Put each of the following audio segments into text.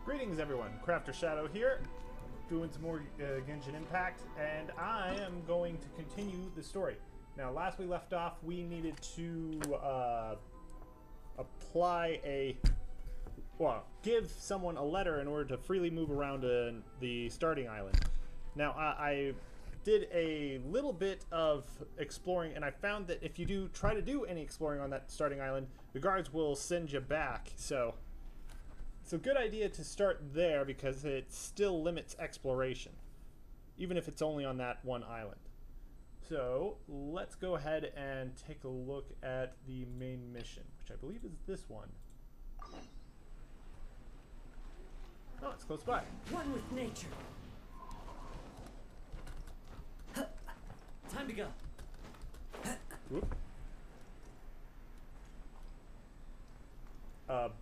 Greetings everyone, CraftersShadow here, doing some more Genshin Impact, and I am going to continue the story. Now, last we left off, we needed to give someone a letter in order to freely move around the starting island. Now, I did a little bit of exploring, and I found that if you try to do any exploring on that starting island, the guards will send you back, so it's a good idea to start there because it still limits exploration, even if it's only on that one island. So let's go ahead and take a look at the main mission, which I believe is this one. Oh, it's close by. One with nature. Time to go. Whoop.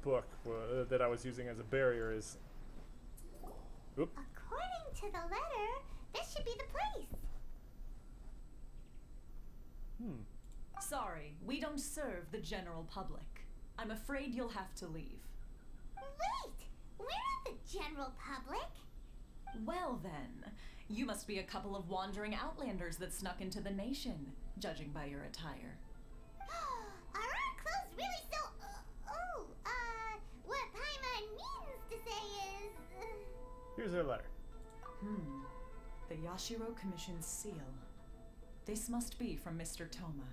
Book that I was using as a barrier is... Oop. According to the letter, this should be the place. Sorry, we don't serve the general public. I'm afraid you'll have to leave. Wait! We're not the general public. Well then, you must be a couple of wandering outlanders that snuck into the nation, judging by your attire. Are our clothes really so... what Paimon means to say is... Here's their letter. The Yashiro Commission's seal. This must be from Mr. Toma.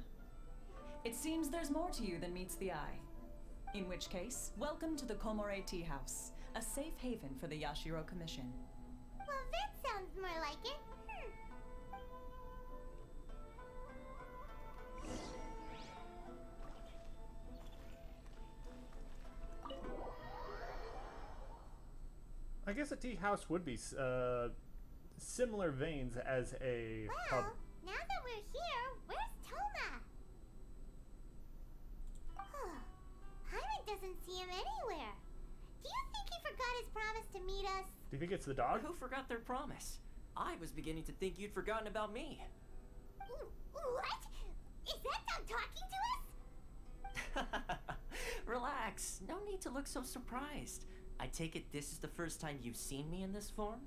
It seems there's more to you than meets the eye. In which case, welcome to the Komore Tea House, a safe haven for the Yashiro Commission. Well, that sounds more like it. I guess a tea house would be similar veins as a pub. Well, now that we're here, where's Toma? Paimon doesn't see him anywhere. Do you think he forgot his promise to meet us? Do you think it's the dog? Who forgot their promise? I was beginning to think you'd forgotten about me. What? Is that dog talking to us? Relax. No need to look so surprised. I take it this is the first time you've seen me in this form?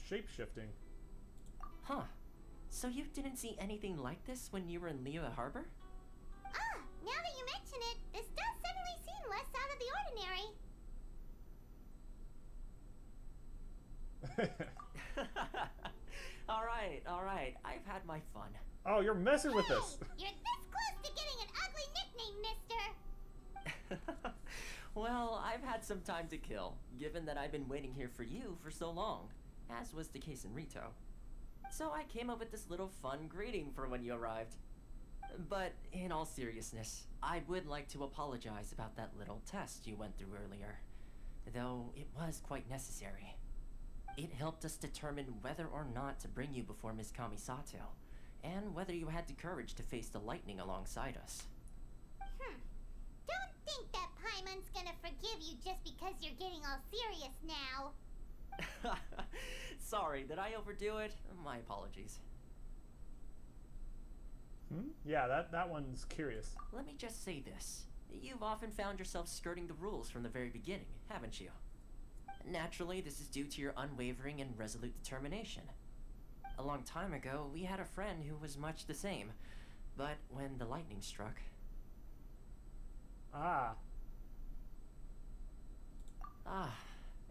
Shape-shifting. Huh. So you didn't see anything like this when you were in Liyue Harbor? Now that you mention it, this does suddenly seem less out of the ordinary. Alright. I've had my fun. Oh, you're messing with us. You're this close to getting an ugly nickname, mister. Well, I've had some time to kill, given that I've been waiting here for you for so long, as was the case in Rito. So I came up with this little fun greeting for when you arrived. But in all seriousness, I would like to apologize about that little test you went through earlier, though it was quite necessary. It helped us determine whether or not to bring you before Miss Kamisato, and whether you had the courage to face the lightning alongside us. Don't think that Paimon's gonna forgive you just because you're getting all serious now. Sorry, did I overdo it? My apologies. Yeah, that one's curious. Let me just say this. You've often found yourself skirting the rules from the very beginning, haven't you? Naturally, this is due to your unwavering and resolute determination. A long time ago, we had a friend who was much the same, but when the lightning struck...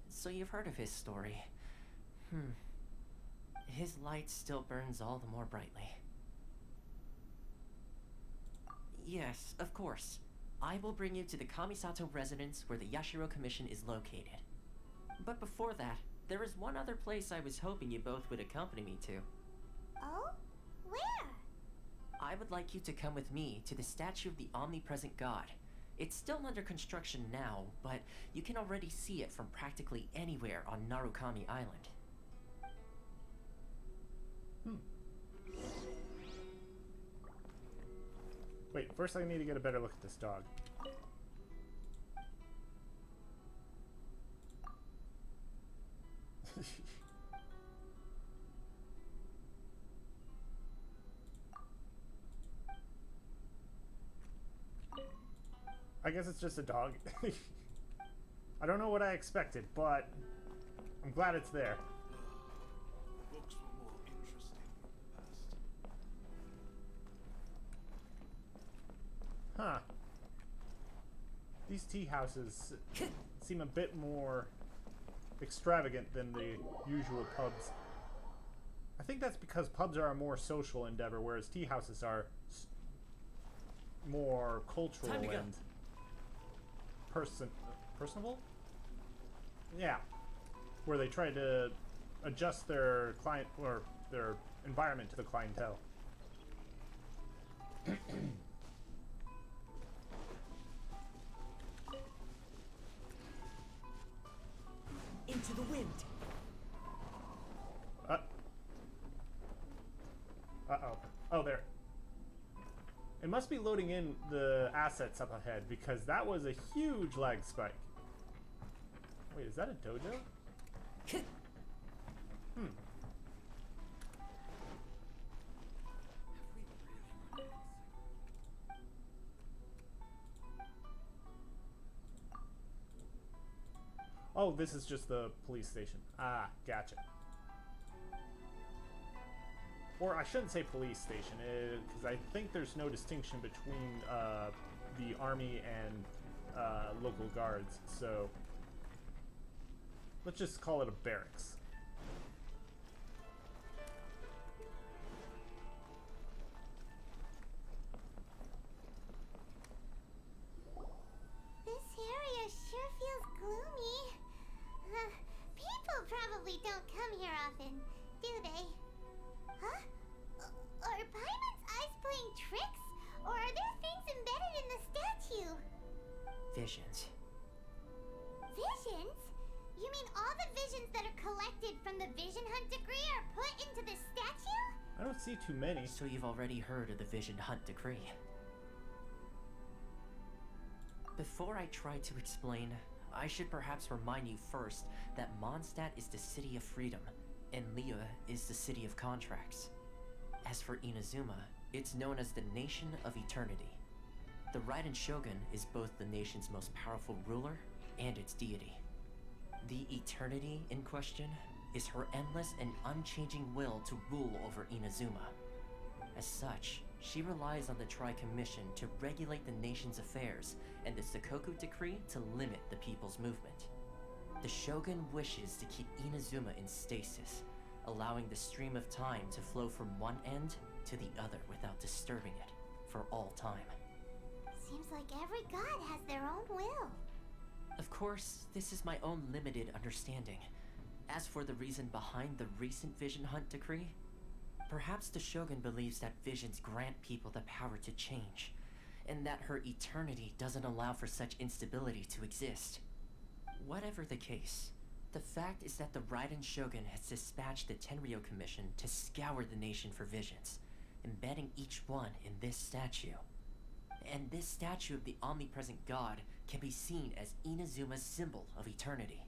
so you've heard of his story. His light still burns all the more brightly. Yes, of course. I will bring you to the Kamisato residence where the Yashiro Commission is located. But before that, there is one other place I was hoping you both would accompany me to. Oh? Where? I would like you to come with me to the statue of the omnipresent god. It's still under construction now, but you can already see it from practically anywhere on Narukami Island. Wait, first I need to get a better look at this dog. I guess it's just a dog. I don't know what I expected, but I'm glad it's there. Books were more interesting in the past. Huh. These tea houses seem a bit more extravagant than the usual pubs. I think that's because pubs are a more social endeavor, whereas tea houses are more cultural and personable? Yeah. Where they try to adjust their client or their environment to the clientele. Into the wind. Uh-oh. Oh, there. It must be loading in the assets up ahead, because that was a huge lag spike. Wait, is that a dojo? Hmm. Oh, this is just the police station. Ah, gotcha. Or I shouldn't say police station, because I think there's no distinction between the army and local guards, so let's just call it a barracks. This area sure feels gloomy. People probably don't come here often, do they? Huh? Are Paimon's eyes playing tricks? Or are there things embedded in the statue? Visions. Visions? You mean all the visions that are collected from the Vision Hunt decree are put into the statue? I don't see too many. So you've already heard of the Vision Hunt decree. Before I try to explain, I should perhaps remind you first that Mondstadt is the city of freedom, and Liyue is the city of contracts. As for Inazuma, it's known as the Nation of Eternity. The Raiden Shogun is both the nation's most powerful ruler and its deity. The Eternity in question is her endless and unchanging will to rule over Inazuma. As such, she relies on the Tri-Commission to regulate the nation's affairs and the Sakoku Decree to limit the people's movement. The Shogun wishes to keep Inazuma in stasis, allowing the stream of time to flow from one end to the other without disturbing it for all time. Seems like every god has their own will. Of course, this is my own limited understanding. As for the reason behind the recent Vision Hunt decree, perhaps the Shogun believes that visions grant people the power to change, and that her eternity doesn't allow for such instability to exist. Whatever the case, the fact is that the Raiden Shogun has dispatched the Tenryou Commission to scour the nation for visions, embedding each one in this statue. And this statue of the omnipresent god can be seen as Inazuma's symbol of eternity.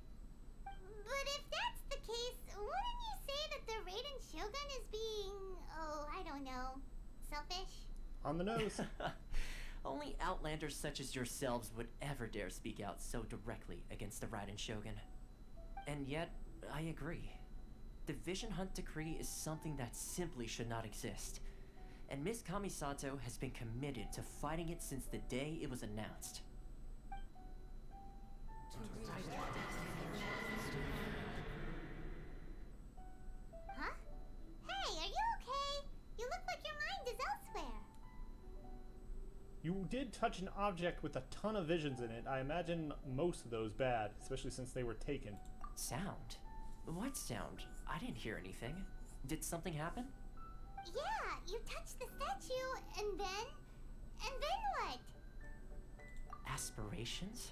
But if that's the case, wouldn't you say that the Raiden Shogun is being, I don't know, selfish? On the nose. Only outlanders such as yourselves would ever dare speak out so directly against the Raiden Shogun. And yet, I agree. The Vision Hunt decree is something that simply should not exist. And Miss Kamisato has been committed to fighting it since the day it was announced. Huh? Hey, are you okay? You look like your mind is elsewhere. You did touch an object with a ton of visions in it. I imagine most of those bad, especially since they were taken. Sound? What sound? I didn't hear anything. Did something happen? Yeah, you touched the statue, and then what? Aspirations?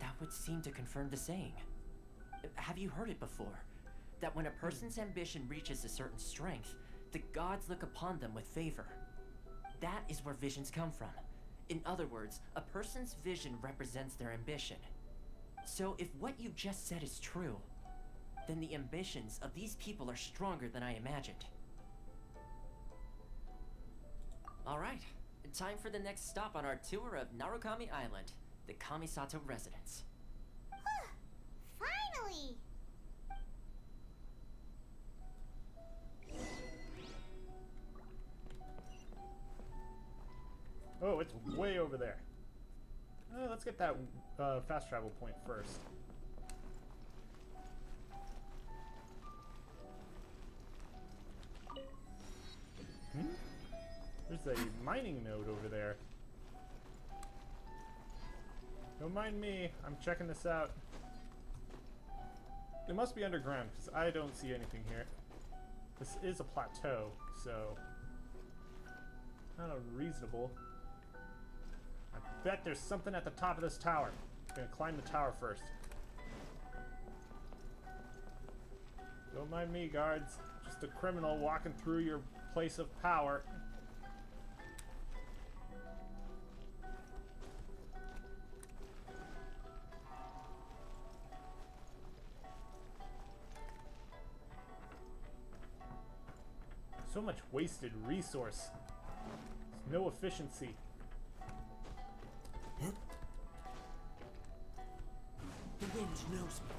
That would seem to confirm the saying. Have you heard it before? That when a person's ambition reaches a certain strength, the gods look upon them with favor. That is where visions come from. In other words, a person's vision represents their ambition. So if what you just said is true, then the ambitions of these people are stronger than I imagined. Alright, time for the next stop on our tour of Narukami Island. the Kamisato residence. Finally! Oh, it's way over there. Let's get that fast travel point first. There's a mining node over there. Don't mind me, I'm checking this out. It must be underground, because I don't see anything here. This is a plateau, so kind of reasonable. I bet there's something at the top of this tower. I'm gonna climb the tower first. Don't mind me, guards. Just a criminal walking through your place of power. So much wasted resource. There's no efficiency. The wind knows me.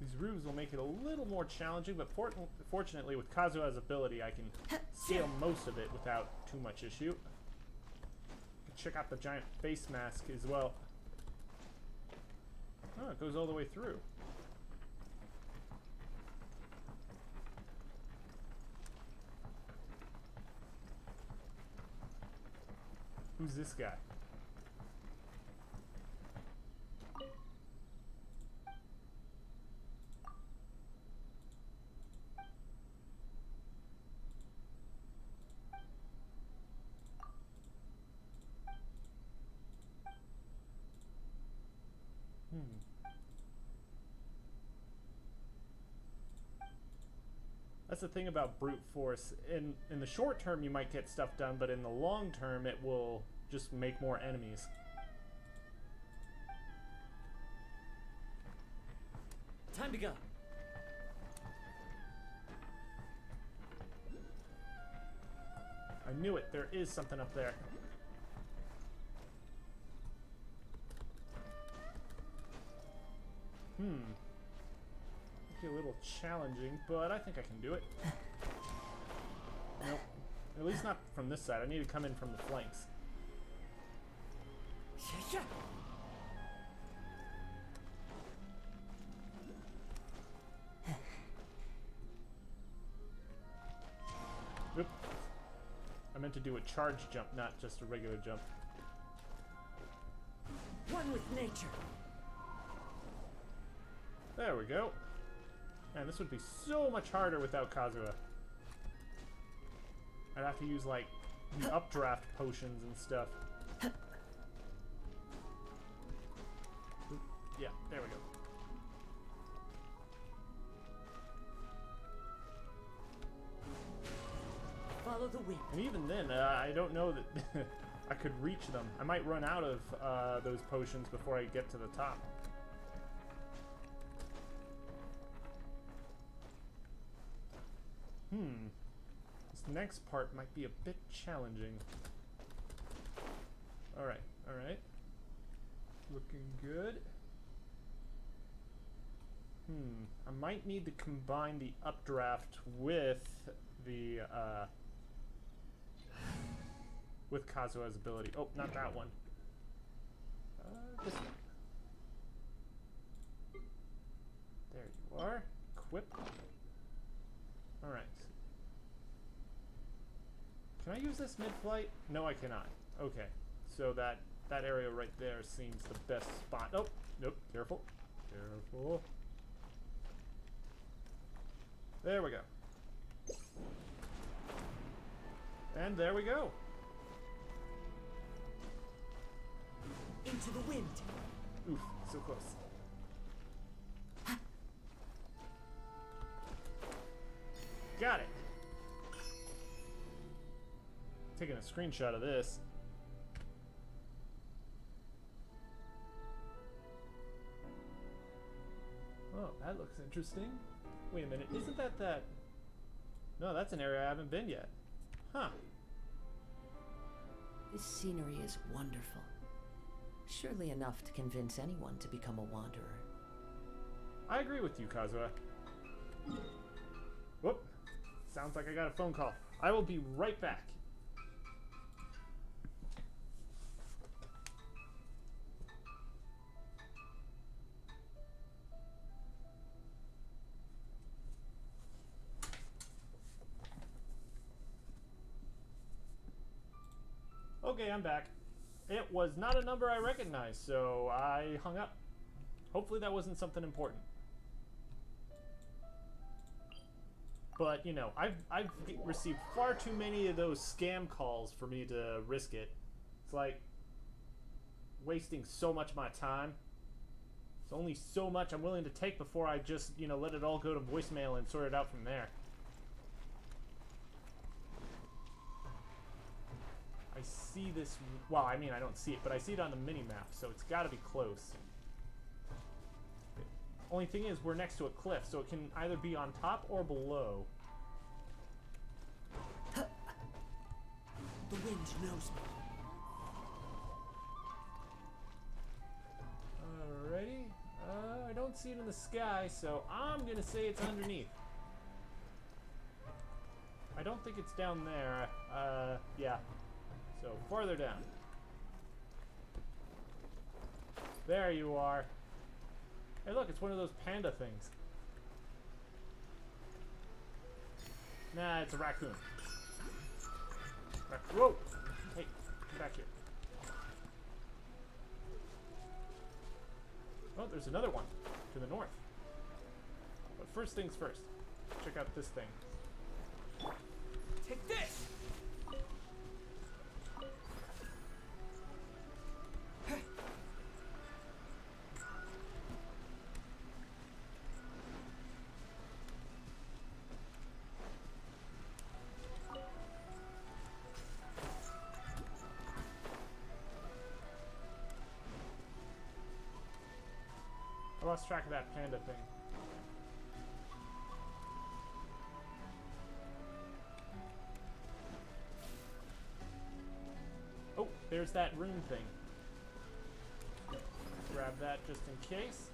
These roofs will make it a little more challenging, but fortunately with Kazuha's ability I can scale most of it without too much issue. Check out the giant face mask as well. Oh, it goes all the way through. Who's this guy? That's the thing about brute force. In the short term you might get stuff done, but in the long term it will just make more enemies. Time to go. I knew it. There is something up there. Might be a little challenging, but I think I can do it. Nope. At least not from this side. I need to come in from the flanks. Oop. I meant to do a charge jump, not just a regular jump. One with nature. There we go. Man, this would be so much harder without Kazuha. I'd have to use, like, the updraft potions and stuff. Oop. Yeah, there we go. Follow the wind. And even then, I don't know that I could reach them. I might run out of those potions before I get to the top. This next part might be a bit challenging. Alright, alright. Looking good. I might need to combine the updraft with the, with Kazuha's ability. Oh, not that one. This one. There you are. Equip. Alright. Can I use this mid-flight? No, I cannot. Okay. So that area right there seems the best spot. Oh, nope. Careful. Careful. There we go. And there we go. Into the wind. Oof, so close. Got it. Taking a screenshot of this. Oh, that looks interesting. Wait a minute, isn't that... No, that's an area I haven't been yet. Huh. This scenery is wonderful. Surely enough to convince anyone to become a wanderer. I agree with you, Kazuha. Whoop. Sounds like I got a phone call. I will be right back. Okay, I'm back. It was not a number I recognized, so I hung up. Hopefully that wasn't something important. But, you know, I've received far too many of those scam calls for me to risk it. It's like wasting so much of my time. There's only so much I'm willing to take before I just, you know, let it all go to voicemail and sort it out from there. I see this, well, I mean, I don't see it, but I see it on the mini-map, so it's got to be close. Only thing is, we're next to a cliff, so it can either be on top or below. The wind knows me. Alrighty. I don't see it in the sky, so I'm gonna say it's underneath. I don't think it's down there. Yeah. So, farther down. There you are. Hey, look, it's one of those panda things. Nah, it's a raccoon. Whoa! Hey, come back here. Oh, there's another one to the north. But first things first. Check out this thing. Take this! I lost track of that panda thing. Oh, there's that rune thing. Grab that just in case.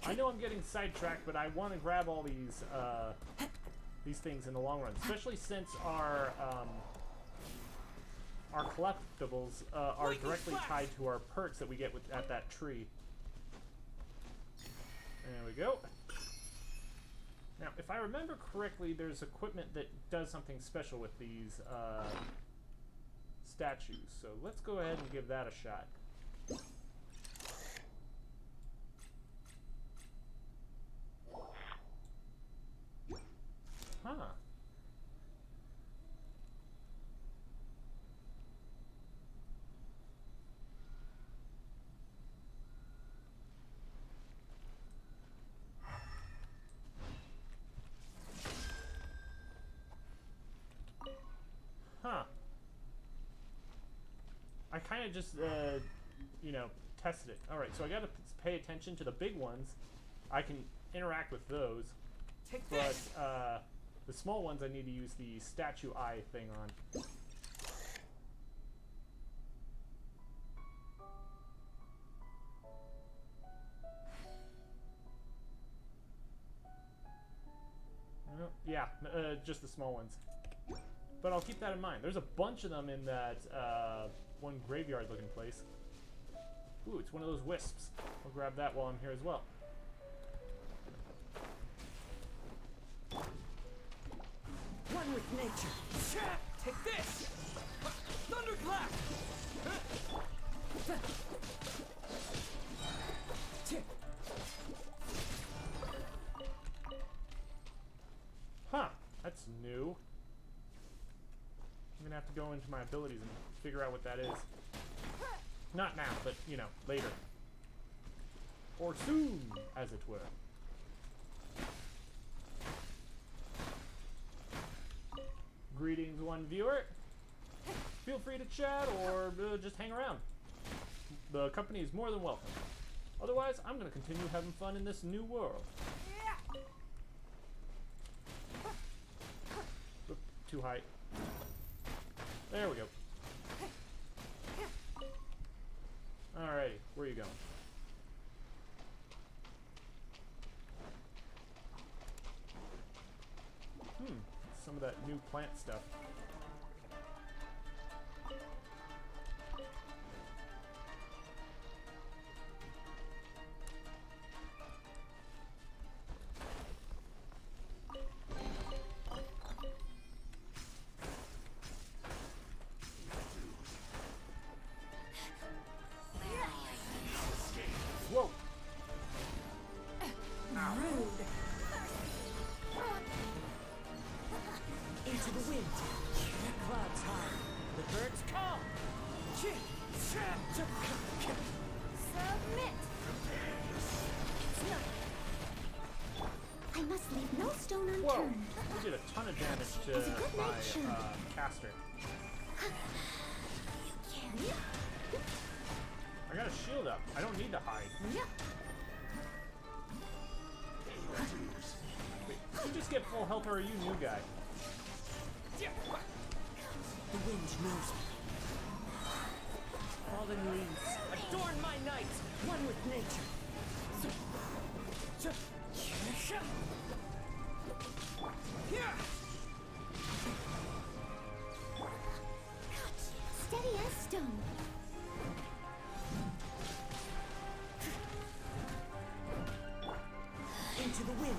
I know I'm getting sidetracked, but I want to grab all these things in the long run, especially since our collectibles are directly tied to our perks that we get at that tree. There we go. Now, if I remember correctly, there's equipment that does something special with these statues. So let's go ahead and give that a shot. Huh. Huh. I kind of just, you know, tested it. Alright, so I gotta pay attention to the big ones. I can interact with those. But, the small ones I need to use the statue eye thing on. Yeah, just the small ones. But I'll keep that in mind. There's a bunch of them in that one graveyard-looking place. Ooh, it's one of those wisps. I'll grab that while I'm here as well. One with nature. Take this! Thunderclap! Huh, that's new. I'm gonna have to go into my abilities and figure out what that is. Not now, but, you know, later. Or soon, as it were. Greetings, one viewer. Feel free to chat or just hang around. The company is more than welcome. Otherwise, I'm going to continue having fun in this new world. too high. There we go. Alrighty, where are you going? Some of that new plant stuff. Whoa! Rude. Into the wind. The clouds high. The birds come. Submit! I must leave no stone unturned. Whoa! We did a ton of damage to It's a good my night shirt. caster. Can I got a shield up. I don't need to hide. Wait, did you just get full health or are you new guy? The wind knows me. Fallen leaves adorn my night, one with nature. steady as stone. Into the wind.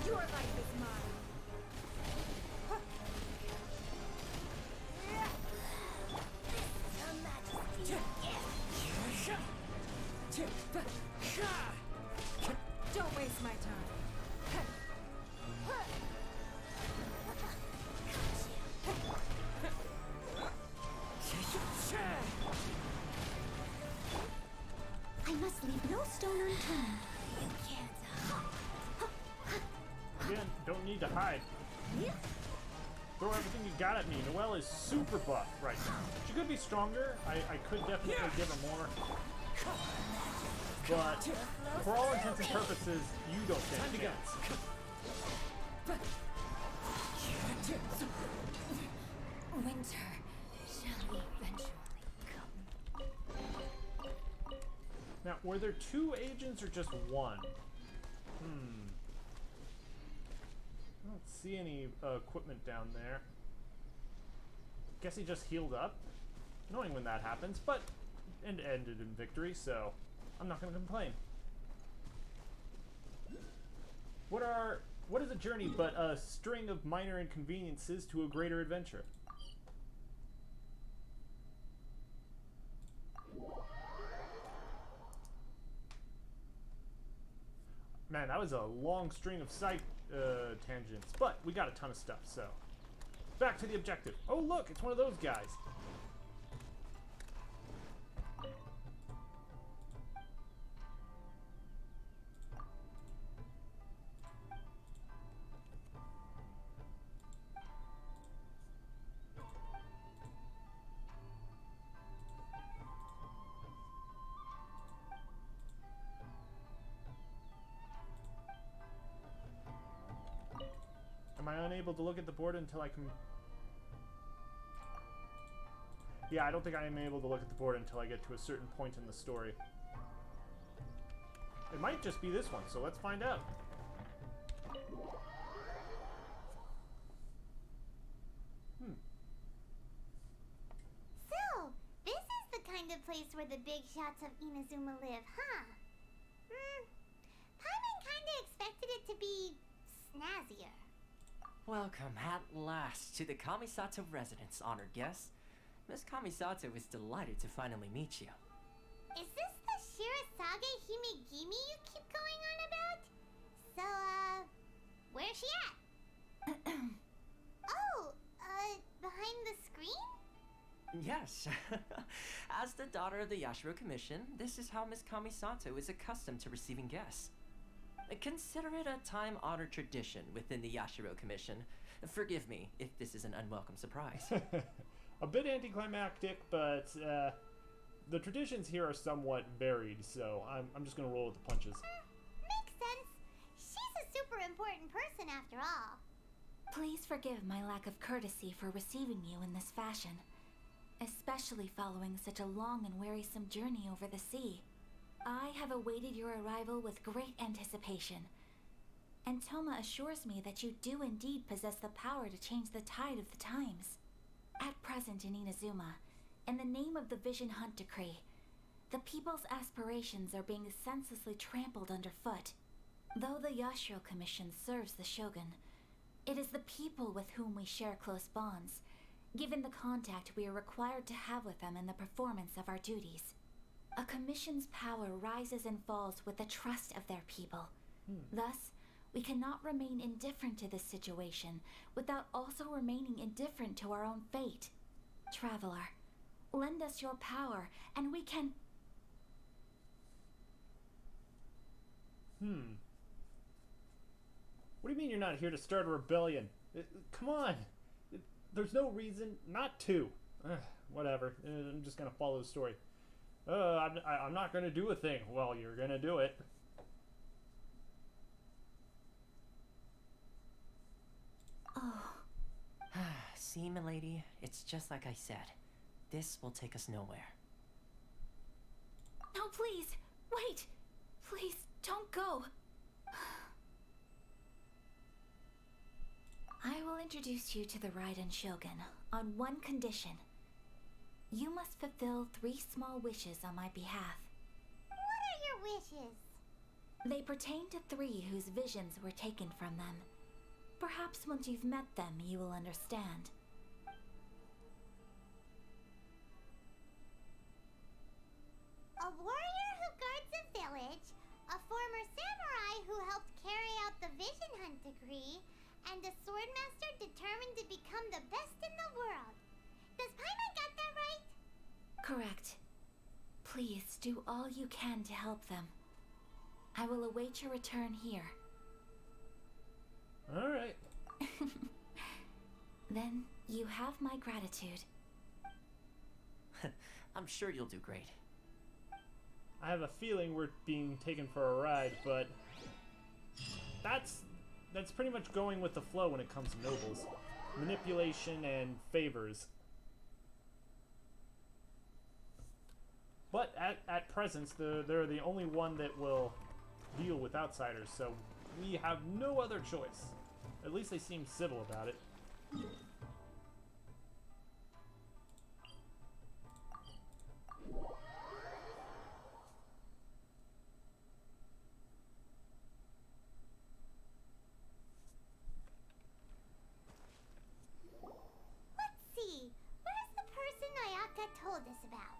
Your life is mine. Your Majesty. Don't waste my time. I must leave no stone unturned. You can't. Again, don't need to hide. Throw everything you got at me. Noelle is super buff right now. She could be stronger. I could definitely give her more. But for all intents and purposes, you don't stand a chance. Winter shall eventually come. Now, were there 2 agents or just 1? I don't see any equipment down there. Guess he just healed up. Annoying when that happens, but it ended in victory, so I'm not going to complain. What is a journey but a string of minor inconveniences to a greater adventure? Man, that was a long string of side tangents, but we got a ton of stuff, so back to the objective. Oh look, it's one of those guys. Am I unable to look at the board until I can... Yeah, I don't think I am able to look at the board until I get to a certain point in the story. It might just be this one, so let's find out. So, this is the kind of place where the big shots of Inazuma live, huh? Paimon kinda expected it to be snazzier. Welcome at last to the Kamisato residence, honored guest. Miss Kamisato is delighted to finally meet you. Is this the Shirasage Himegimi you keep going on about? So, where's she at? Oh, behind the screen? Yes. As the daughter of the Yashiro Commission, this is how Miss Kamisato is accustomed to receiving guests. Consider it a time-honored tradition within the Yashiro Commission. Forgive me if this is an unwelcome surprise. A bit anticlimactic, but the traditions here are somewhat varied, so I'm just gonna roll with the punches. Makes sense. She's a super important person after all. Please forgive my lack of courtesy for receiving you in this fashion, especially following such a long and wearisome journey over the sea. I have awaited your arrival with great anticipation, and Toma assures me that you do indeed possess the power to change the tide of the times. At present in Inazuma, in the name of the Vision Hunt Decree, the people's aspirations are being senselessly trampled underfoot. Though the Yashiro Commission serves the Shogun, it is the people with whom we share close bonds, given the contact we are required to have with them in the performance of our duties. A commission's power rises and falls with the trust of their people. Thus, we cannot remain indifferent to this situation without also remaining indifferent to our own fate. Traveler, lend us your power, and we can... What do you mean you're not here to start a rebellion? Come on! There's no reason not to. Whatever. I'm just gonna follow the story. I'm not gonna do a thing. Well, you're gonna do it. Oh, See, milady, it's just like I said. This will take us nowhere. no, please! Wait! Please, don't go! I will introduce you to the Raiden Shogun on one condition. You must fulfill 3 small wishes on my behalf. What are your wishes? They pertain to 3 whose visions were taken from them. Perhaps once you've met them, you will understand. A warrior who guards a village, a former samurai who helped carry out the Vision Hunt Decree, and a swordmaster determined to become the best in the world. Does Paimon got that right? Correct. Please do all you can to help them. I will await your return here. Alright. Then you have my gratitude. I'm sure you'll do great. I have a feeling we're being taken for a ride, but that's pretty much going with the flow when it comes to nobles. Manipulation and favors. But at present, they're the only one that will deal with outsiders, so we have no other choice. At least they seem civil about it. Let's see. Where's the person Ayaka told us about?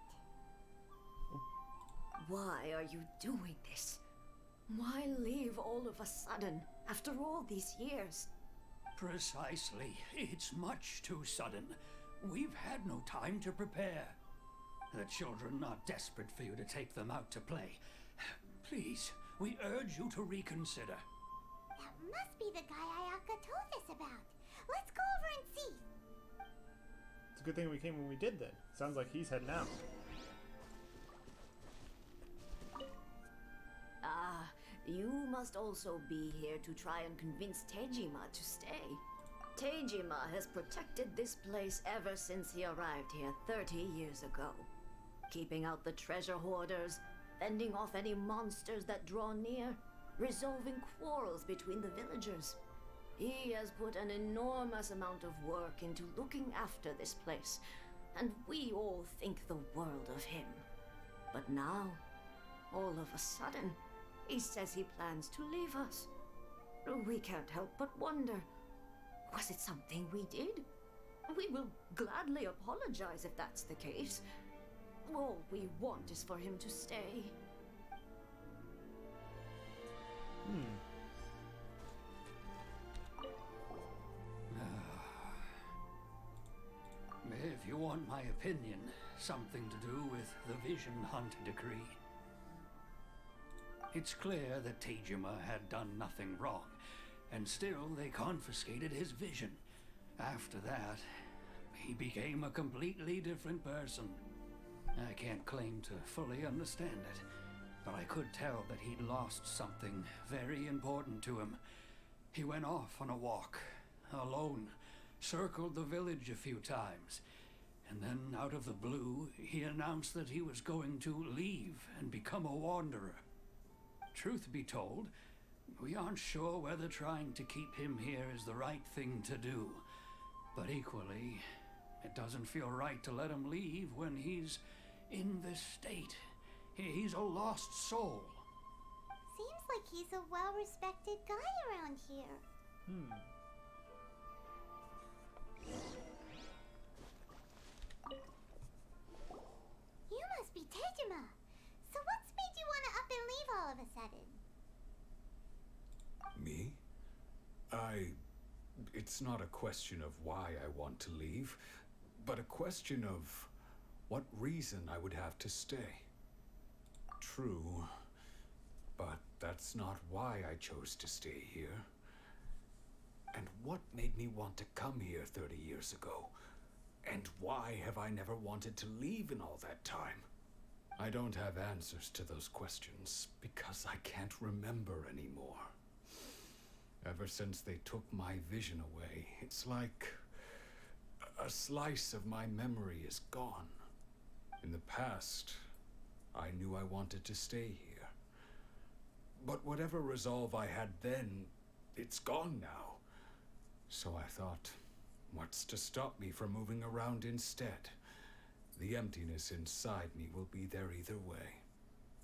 Why are you doing this? Why leave all of a sudden, after all these years? Precisely. It's much too sudden. We've had no time to prepare. The children are desperate for you to take them out to play. Please, we urge you to reconsider. That must be the guy Ayaka told us about. Let's go over and see. It's a good thing we came when we did then. Sounds like he's heading out. Ah, you must also be here to try and convince Tejima to stay. Tejima has protected this place ever since he arrived here 30 years ago. Keeping out the treasure hoarders, fending off any monsters that draw near, resolving quarrels between the villagers. He has put an enormous amount of work into looking after this place, and we all think the world of him. But now, all of a sudden, he says he plans to leave us. We can't help but wonder, was it something we did? We will gladly apologize if that's the case. All we want is for him to stay. If you want my opinion, something to do with the Vision Hunt Decree. It's clear that Tejima had done nothing wrong, and still they confiscated his vision. After that, he became a completely different person. I can't claim to fully understand it, but I could tell that he'd lost something very important to him. He went off on a walk, alone, circled the village a few times, and then out of the blue, he announced that he was going to leave and become a wanderer. Truth be told, we aren't sure whether trying to keep him here is the right thing to do, but equally, it doesn't feel right to let him leave when he's in this state. He's a lost soul. Seems like he's a well-respected guy around here. You must be Tejima. So what's made you want to up and leave all of a sudden? Me? It's not a question of why I want to leave, but a question of what reason I would have to stay. True, but that's not why I chose to stay here. And what made me want to come here 30 years ago? And why have I never wanted to leave in all that time? I don't have answers to those questions because I can't remember anymore. Ever since they took my vision away, it's like a slice of my memory is gone. In the past, I knew I wanted to stay here. But whatever resolve I had then, it's gone now. So I thought, what's to stop me from moving around instead? The emptiness inside me will be there either way.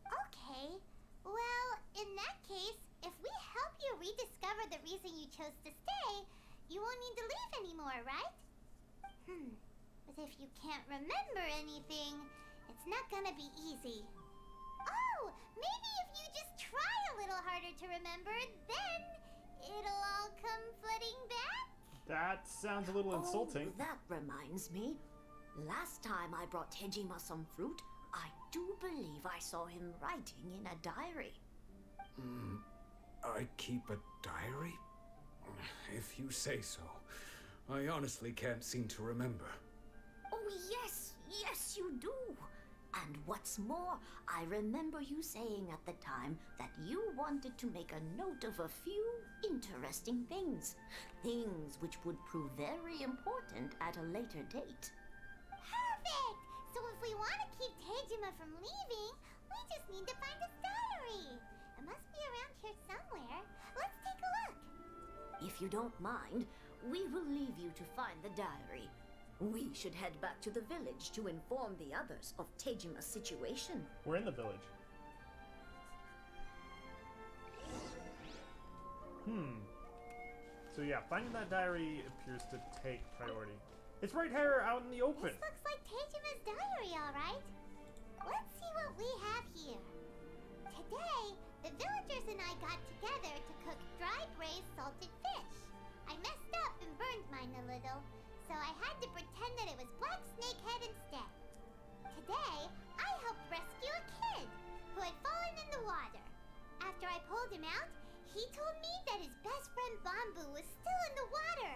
Okay. Well, in that case, if we help you rediscover the reason you chose to stay, you won't need to leave anymore, right? But if you can't remember anything, it's not gonna be easy. Oh, maybe if you just try a little harder to remember, then it'll all come flooding back? That sounds a little insulting. Oh, that reminds me. Last time I brought Tejima some fruit, I do believe I saw him writing in a diary. I keep a diary? If you say so. I honestly can't seem to remember. Oh, yes, you do. And what's more, I remember you saying at the time that you wanted to make a note of a few interesting things. Things which would prove very important at a later date. Perfect! So if we want to keep Tejima from leaving, we just need to find his diary. It must be around here somewhere. Let's take a look. If you don't mind, we will leave you to find the diary. We should head back to the village to inform the others of Tejima's situation. We're in the village. So yeah, finding that diary appears to take priority. It's right here out in the open. This looks like Tejima's diary, all right. Let's see what we have here. Today, the villagers and I got together to cook dry braised salted fish. I messed up and burned mine a little, so I had to pretend that it was black snakehead instead. Today, I helped rescue a kid who had fallen in the water. After I pulled him out, he told me that his best friend Bamboo was still in the water.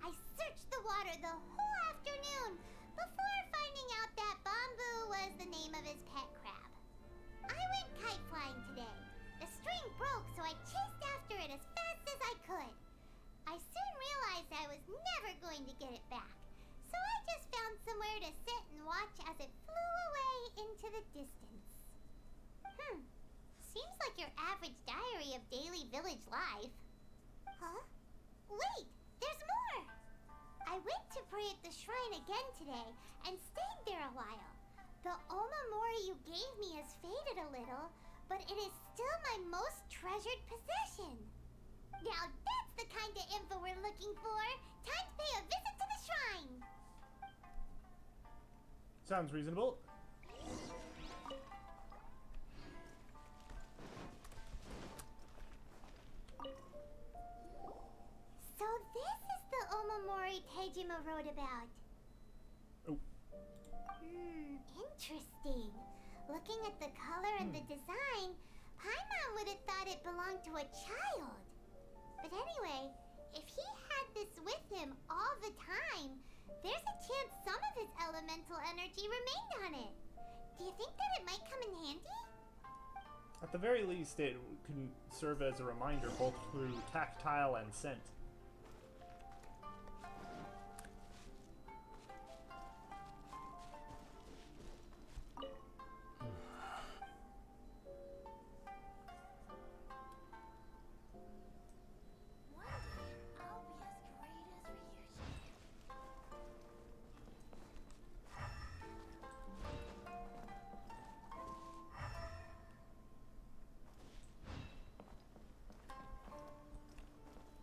I searched the water the whole afternoon before finding out that Bamboo was the name of his pet crab. I went kite flying today. The string broke, so I chased after it as fast as I could. I soon realized I was never going to get it back, so I just found somewhere to sit and watch as it flew away into the distance. Seems like your average diary of daily village life. Huh? Wait, there's more! I went to pray at the shrine again today and stayed there a while. The Omamori you gave me has faded a little, but it is still my most treasured possession. Now that's the kind of info we're looking for. Time to pay a visit to the shrine. Sounds reasonable. So this is the Omamori Tejima wrote about. Oh. Interesting. Looking at the color and the design, Paimon would have thought it belonged to a child. But anyway, if he had this with him all the time, there's a chance some of his elemental energy remained on it. Do you think that it might come in handy? At the very least, it can serve as a reminder both through tactile and scent.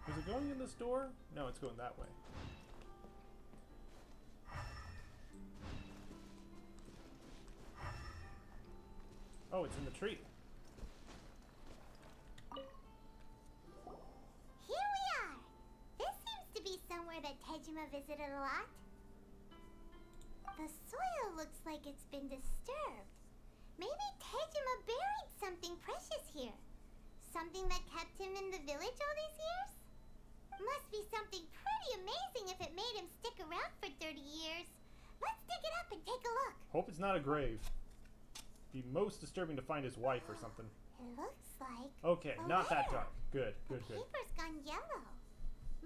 Is it going in this door? No, it's going that way. Oh, it's in the tree. Here we are! This seems to be somewhere that Tejima visited a lot. The soil looks like it's been disturbed. Maybe Tejima buried something precious here. Something that kept him in the village all these years? Must be something pretty amazing if it made him stick around for 30 years. Let's dig it up and take a look. Hope it's not a grave. Be most disturbing to find his wife or something. It looks like... Okay, a not that letter. dark. Good, good, The good. paper's gone yellow.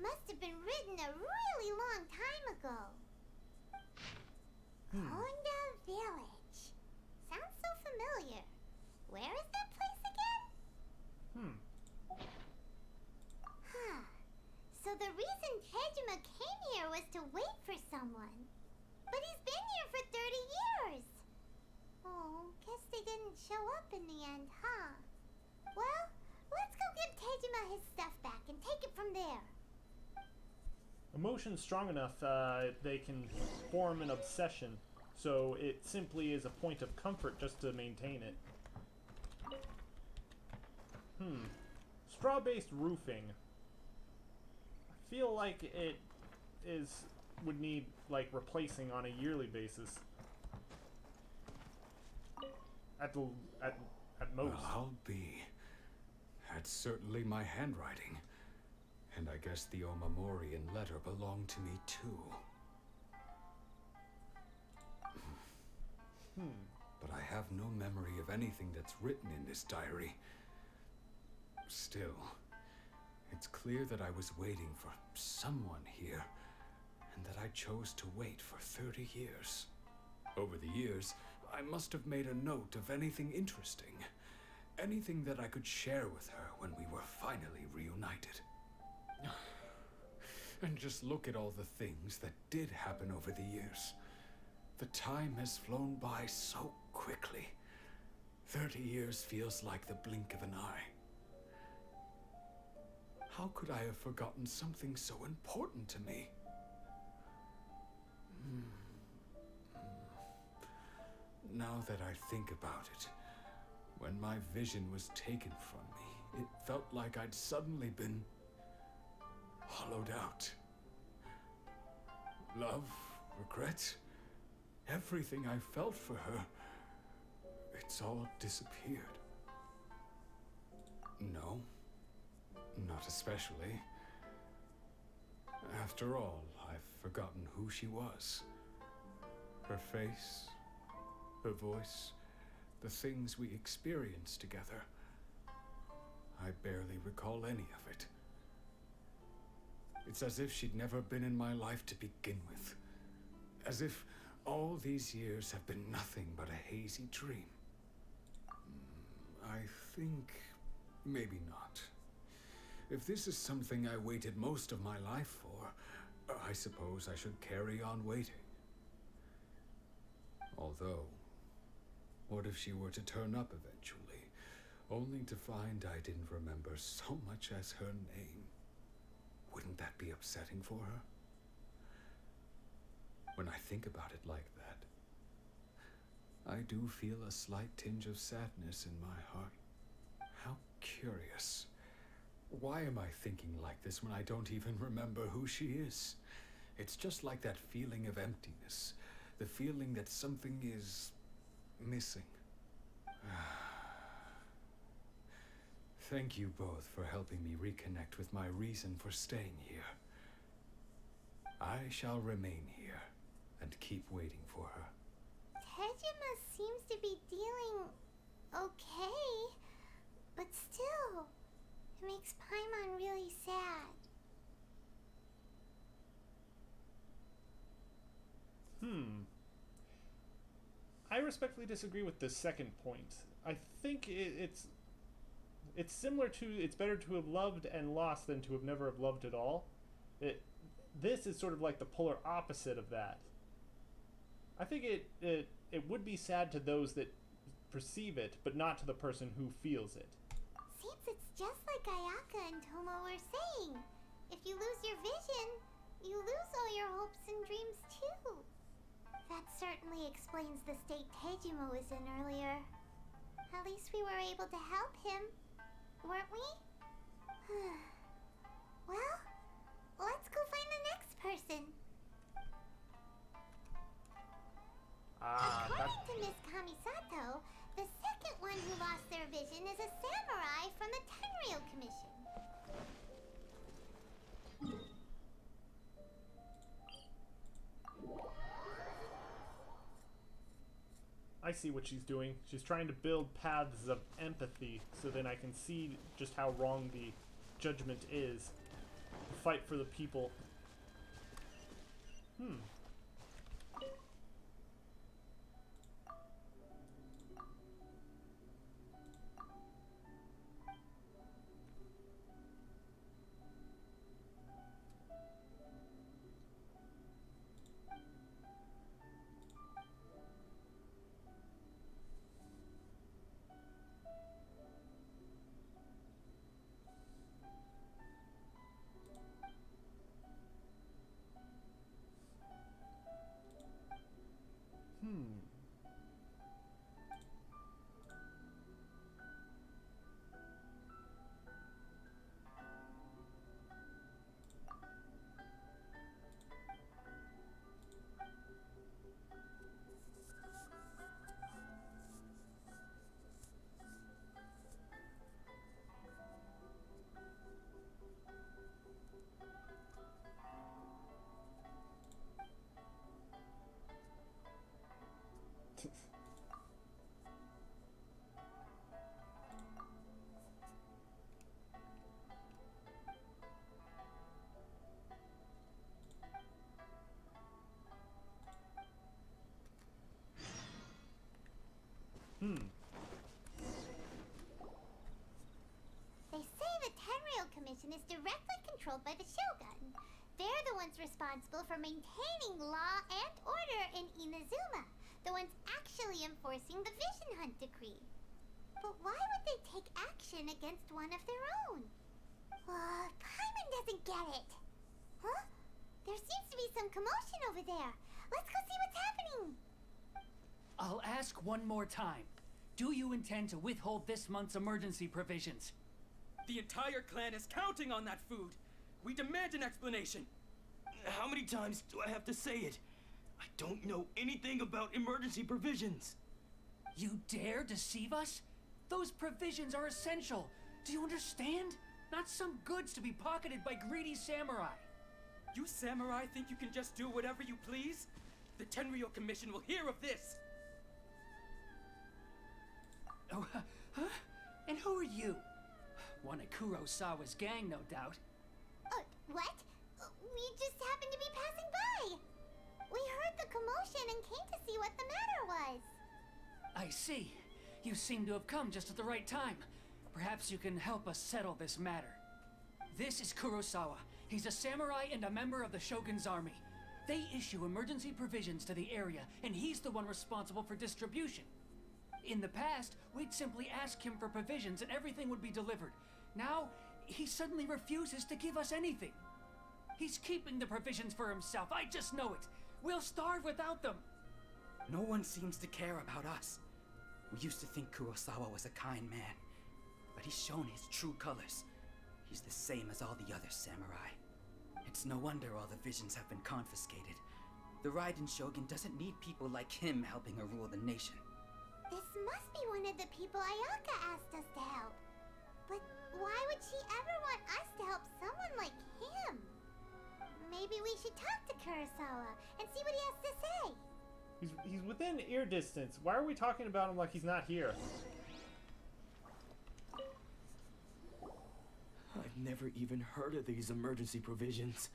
Must have been written a really long time ago. Konda Village. Sounds so familiar. Where is that place again? Huh. So the reason Tejima came here was to wait for someone. But he's been here for 30 years. Oh, guess they didn't show up in the end, huh? Well, let's go give Tejima his stuff back and take it from there. Emotions strong enough, they can form an obsession. So it simply is a point of comfort just to maintain it. Straw-based roofing. I feel like it would need like replacing on a yearly basis. At most. Well, I'll be. That's certainly my handwriting. And I guess the Omamorian letter belonged to me too. But I have no memory of anything that's written in this diary. Still, it's clear that I was waiting for someone here, and that I chose to wait for 30 years. Over the years, I must have made a note of anything interesting. Anything that I could share with her when we were finally reunited. And just look at all the things that did happen over the years. The time has flown by so quickly. 30 years feels like the blink of an eye. How could I have forgotten something so important to me? Now that I think about it, when my vision was taken from me, it felt like I'd suddenly been hollowed out. Love, regret, everything I felt for her, it's all disappeared. No, not especially. After all, I've forgotten who she was. Her face, her voice, the things we experienced together. I barely recall any of it. It's as if she'd never been in my life to begin with. As if all these years have been nothing but a hazy dream. I think maybe not. If this is something I waited most of my life for, I suppose I should carry on waiting. Although, what if she were to turn up eventually, only to find I didn't remember so much as her name? Wouldn't that be upsetting for her? When I think about it like that, I do feel a slight tinge of sadness in my heart. How curious. Why am I thinking like this when I don't even remember who she is? It's just like that feeling of emptiness, the feeling that something is missing. Thank you both for helping me reconnect with my reason for staying here. I shall remain here and keep waiting for her. Tejima seems to be dealing okay, but still, it makes Paimon really sad. I respectfully disagree with the second point. I think it's similar to it's better to have loved and lost than to have never have loved at all. This is sort of like the polar opposite of that. I think it would be sad to those that perceive it, but not to the person who feels it. Seems it's just like Ayaka and Tomo were saying. If you lose your vision, you lose all your hopes and dreams too. That certainly explains the state Tejima was in earlier. At least we were able to help him, weren't we? Well, let's go find the next person. According to Miss Kamisato, the second one who lost their vision is a samurai from the Tenryou Commission. I see what she's doing. She's trying to build paths of empathy so then I can see just how wrong the judgment is. Fight for the people. They say the Tenryou Commission is directly controlled by the Shogun. They're the ones responsible for maintaining law and order in Inazuma, the ones actually enforcing the Vision Hunt decree. But why would they take action against one of their own? Paimon doesn't get it. Huh? There seems to be some commotion over there. Let's go see what's happening. I'll ask one more time. Do you intend to withhold this month's emergency provisions? The entire clan is counting on that food. We demand an explanation. How many times do I have to say it? I don't know anything about emergency provisions. You dare deceive us? Those provisions are essential. Do you understand? Not some goods to be pocketed by greedy samurai. You samurai think you can just do whatever you please? The Tenryou Commission will hear of this. Oh, huh? And who are you? One of Kurosawa's gang, no doubt. What? We just happened to be passing by. We heard the commotion and came to see what the matter was. I see. You seem to have come just at the right time. Perhaps you can help us settle this matter. This is Kurosawa. He's a samurai and a member of the Shogun's army. They issue emergency provisions to the area, and he's the one responsible for distribution. In the past, we'd simply ask him for provisions and everything would be delivered. Now, he suddenly refuses to give us anything. He's keeping the provisions for himself. I just know it. We'll starve without them. No one seems to care about us. We used to think Kurosawa was a kind man, but he's shown his true colors. He's the same as all the other samurai. It's no wonder all the visions have been confiscated. The Raiden Shogun doesn't need people like him helping her rule the nation. This must be one of the people Ayaka asked us to help. But why would she ever want us to help someone like him? Maybe we should talk to Kurosawa and see what he has to say. He's within ear distance. Why are we talking about him like he's not here? I've never even heard of these emergency provisions.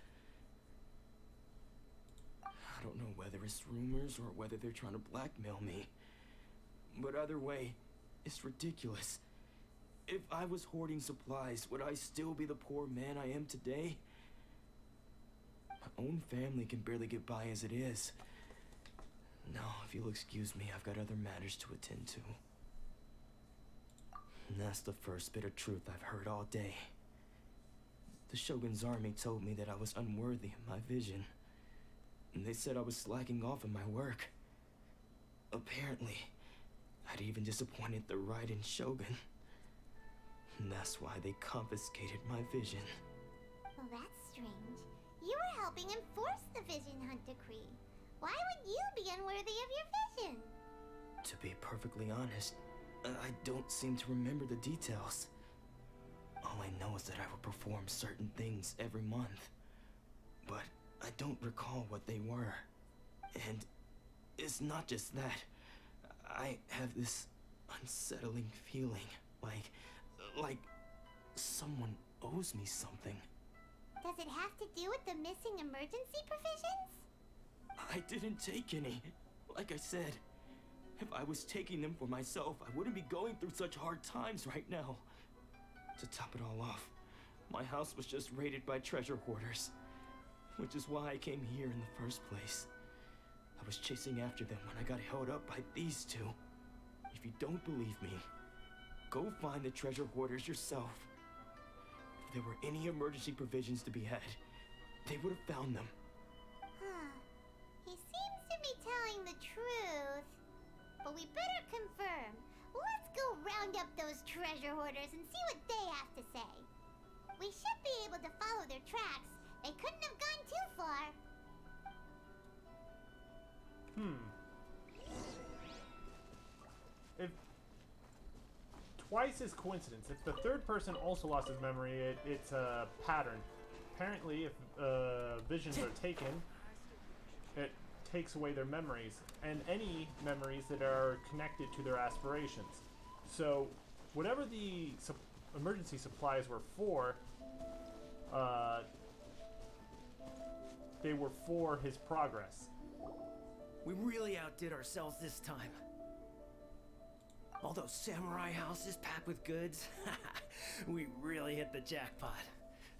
I don't know whether it's rumors or whether they're trying to blackmail me. But either way, it's ridiculous. If I was hoarding supplies, would I still be the poor man I am today? My own family can barely get by as it is. Now, if you'll excuse me, I've got other matters to attend to. And that's the first bit of truth I've heard all day. The Shogun's army told me that I was unworthy of my vision. And they said I was slacking off in my work. Apparently, I'd even disappointed the Raiden Shogun. And that's why they confiscated my vision. Well, that's strange. You were helping enforce the Vision Hunt Decree. Why would you be unworthy of your vision? To be perfectly honest, I don't seem to remember the details. All I know is that I would perform certain things every month. But I don't recall what they were. And it's not just that. I have this unsettling feeling, like someone owes me something. Does it have to do with the missing emergency provisions? I didn't take any. Like I said, if I was taking them for myself, I wouldn't be going through such hard times right now. To top it all off, my house was just raided by treasure hoarders, which is why I came here in the first place. I was chasing after them when I got held up by these two. If you don't believe me, go find the treasure hoarders yourself. If there were any emergency provisions to be had, they would have found them. Huh. He seems to be telling the truth. But we better confirm. Let's go round up those treasure hoarders and see what they have to say. We should be able to follow their tracks. They couldn't have gone too far. If twice is coincidence. If the third person also lost his memory, it's a pattern. Apparently, if visions are taken, it takes away their memories and any memories that are connected to their aspirations. So, whatever the emergency supplies were for, they were for his progress. We really outdid ourselves this time. All those samurai houses packed with goods, we really hit the jackpot.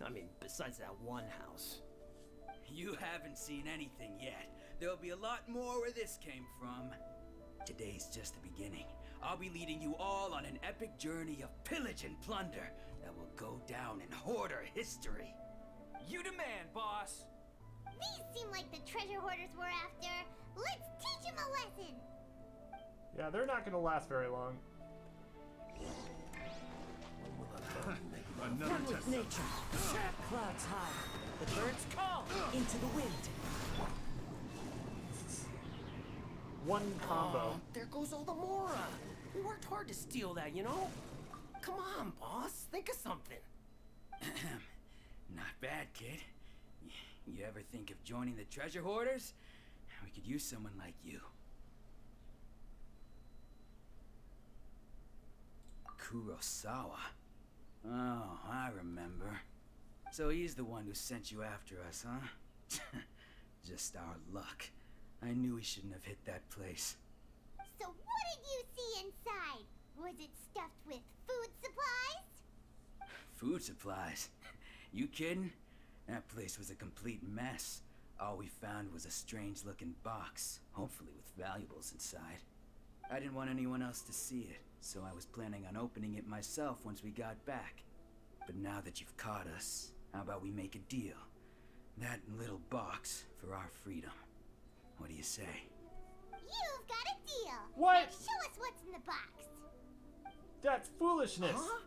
I mean, besides that one house. You haven't seen anything yet. There'll be a lot more where this came from. Today's just the beginning. I'll be leading you all on an epic journey of pillage and plunder that will go down in hoarder history. You demand, boss. These seem like the treasure hoarders we're after. Let's teach them a lesson. Yeah, they're not going to last very long. Another One with test. nature. Clouds high. The birds call into the wind. One combo. Oh, there goes all the Mora. We worked hard to steal that, you know? Come on, boss. Think of something. Not bad, kid. You ever think of joining the treasure hoarders? We could use someone like you. Kurosawa. Oh, I remember. So he's the one who sent you after us, huh? Just our luck. I knew we shouldn't have hit that place. So what did you see inside? Was it stuffed with food supplies? Food supplies? You kidding? That place was a complete mess. All we found was a strange-looking box, hopefully with valuables inside. I didn't want anyone else to see it, so I was planning on opening it myself once we got back. But now that you've caught us, how about we make a deal? That little box for our freedom. What do you say? You've got a deal. What? Now show us what's in the box. That's foolishness. Huh?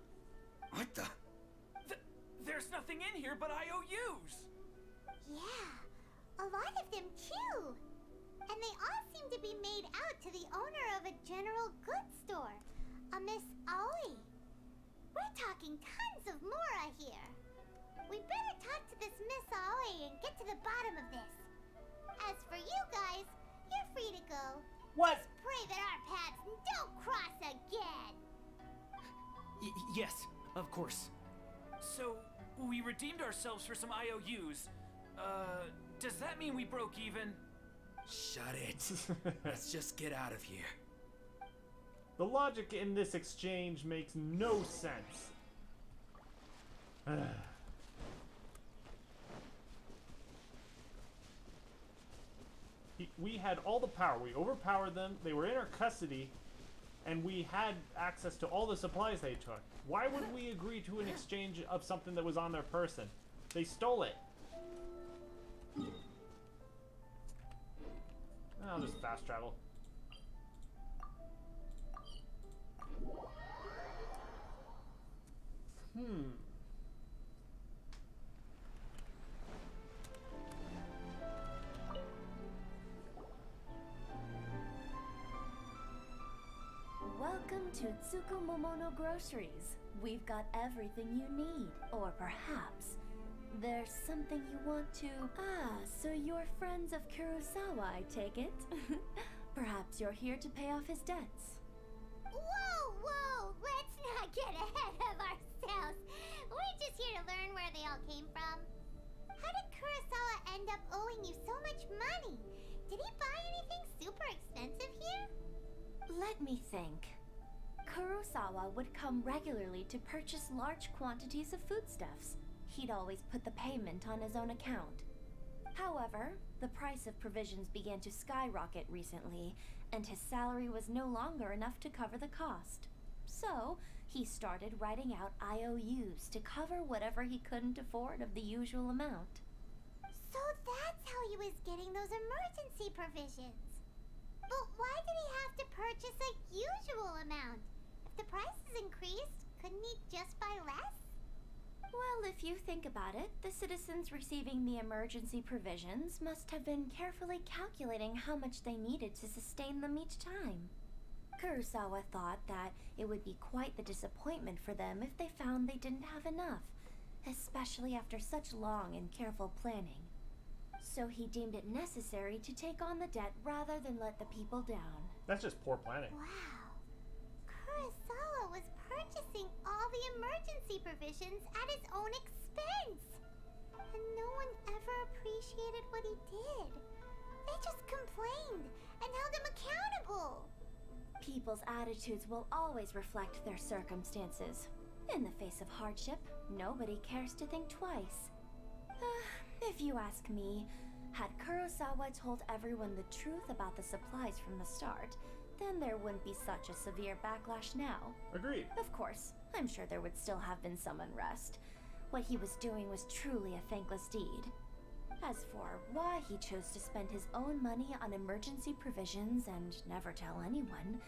What the? There's nothing in here but IOUs. Yeah, a lot of them too. And they all seem to be made out to the owner of a general goods store, a Miss Aoi. We're talking tons of Mora here. We better talk to this Miss Aoi and get to the bottom of this. As for you guys, You're free to go. What? Just pray that our paths don't cross again. Yes, of course. So, we redeemed ourselves for some IOUs. Does that mean we broke even? Shut it. Let's just get out of here. The logic in this exchange makes no sense. We had all the power. We overpowered them. They were in our custody. And we had access to all the supplies they took. Why would we agree to an exchange of something that was on their person? They stole it. I'll just fast travel. Welcome to Tsukumomono Groceries. We've got everything you need. Or perhaps there's something you want to... Ah, so you're friends of Kurosawa, I take it? Perhaps you're here to pay off his debts. Whoa! Let's not get ahead of ourselves. We're just here to learn where they all came from. How did Kurosawa end up owing you so much money? Did he buy anything super expensive here? Let me think. Kurosawa would come regularly to purchase large quantities of foodstuffs. He'd always put the payment on his own account. However, the price of provisions began to skyrocket recently, and his salary was no longer enough to cover the cost. So, he started writing out IOUs to cover whatever he couldn't afford of the usual amount. So that's how he was getting those emergency provisions. But why did he have to purchase a usual amount? If the prices increased, couldn't he just buy less? Well, if you think about it, the citizens receiving the emergency provisions must have been carefully calculating how much they needed to sustain them each time. Kurosawa thought that it would be quite the disappointment for them if they found they didn't have enough, especially after such long and careful planning. So he deemed it necessary to take on the debt rather than let the people down. That's just poor planning. Wow. Kurosawa was purchasing all the emergency provisions at his own expense. And no one ever appreciated what he did. They just complained and held him accountable. People's attitudes will always reflect their circumstances. In the face of hardship, nobody cares to think twice. If you ask me, had Kurosawa told everyone the truth about the supplies from the start, then there wouldn't be such a severe backlash now. Agreed. Of course, I'm sure there would still have been some unrest. What he was doing was truly a thankless deed. As for why he chose to spend his own money on emergency provisions and never tell anyone,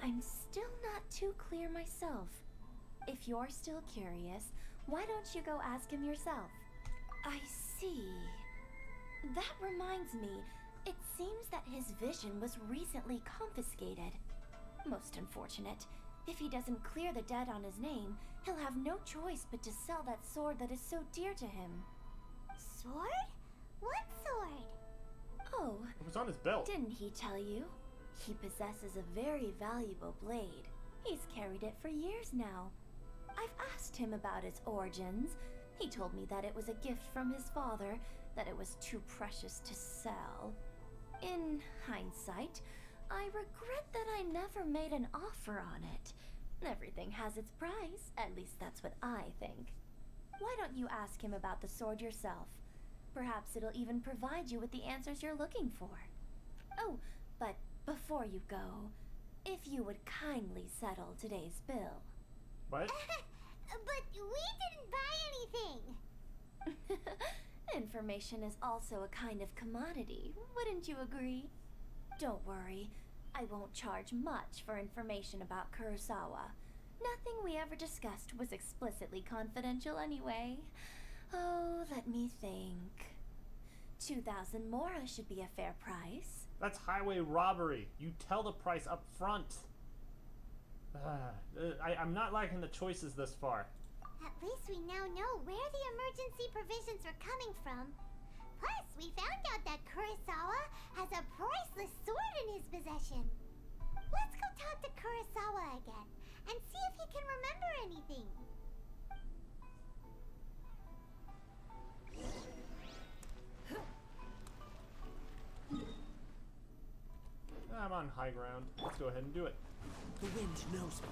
I'm still not too clear myself. If you're still curious, why don't you go ask him yourself? I see. That reminds me, it seems that his vision was recently confiscated. Most unfortunate. If he doesn't clear the debt on his name, he'll have no choice but to sell that sword that is so dear to him. Sword? What sword? Oh, It was on his belt. didn't he tell you? He possesses a very valuable blade. He's carried it for years now. I've asked him about its origins. He told me that it was a gift from his father, that it was too precious to sell. In hindsight, I regret that I never made an offer on it. Everything has its price, at least that's what I think. Why don't you ask him about the sword yourself? Perhaps it'll even provide you with the answers you're looking for. Oh, but before you go, if you would kindly settle today's bill. What? But we didn't buy anything. Information is also a kind of commodity, wouldn't you agree? Don't worry, I won't charge much for information about Kurosawa. Nothing we ever discussed was explicitly confidential anyway. Oh, let me think. 2,000 mora should be a fair price. That's highway robbery. You tell the price up front. I'm not liking the choices this far. At least we now know where the emergency provisions are coming from. Plus, we found out that Kurosawa has a priceless sword in his possession. Let's go talk to Kurosawa again and see if he can remember anything. I'm on high ground. Let's go ahead and do it. The wind knows me.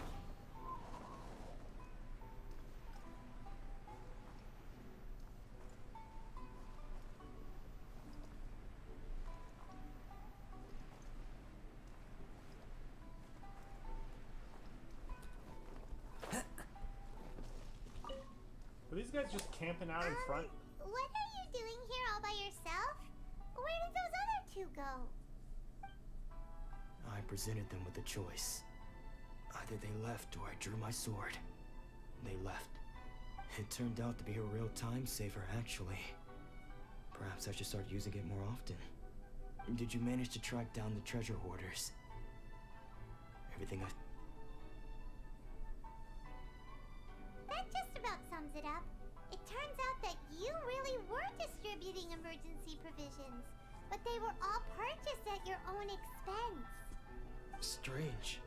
Are these guys just camping out in front? What are you doing here all by yourself? Where did those other two go? I presented them with a choice. Either they left or I drew my sword. They left. It turned out to be a real time saver, actually. Perhaps I should start using it more often. Did you manage to track down the treasure hoarders? Everything I... That just about sums it up. It turns out that you really were distributing emergency provisions, but they were all purchased at your own expense. Strange.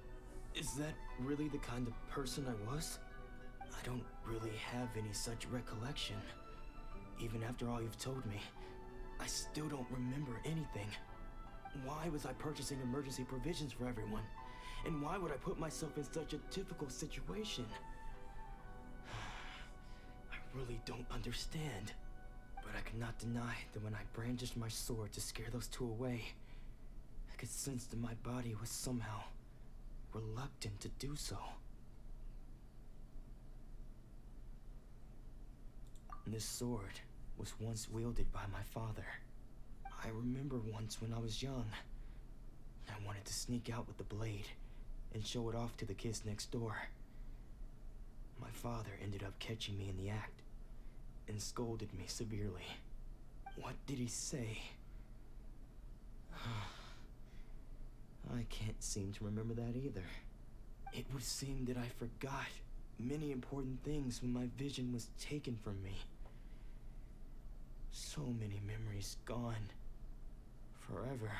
Is that really the kind of person I was? I don't really have any such recollection. Even after all you've told me, I still don't remember anything. Why was I purchasing emergency provisions for everyone? And why would I put myself in such a difficult situation? I really don't understand. But I cannot deny that when I brandished my sword to scare those two away, I could sense that my body was somehow reluctant to do so. This sword was once wielded by my father. I remember once when I was young, I wanted to sneak out with the blade and show it off to the kids next door. My father ended up catching me in the act and scolded me severely. What did he say? I can't seem to remember that either. It would seem that I forgot many important things when my vision was taken from me. So many memories gone. Forever.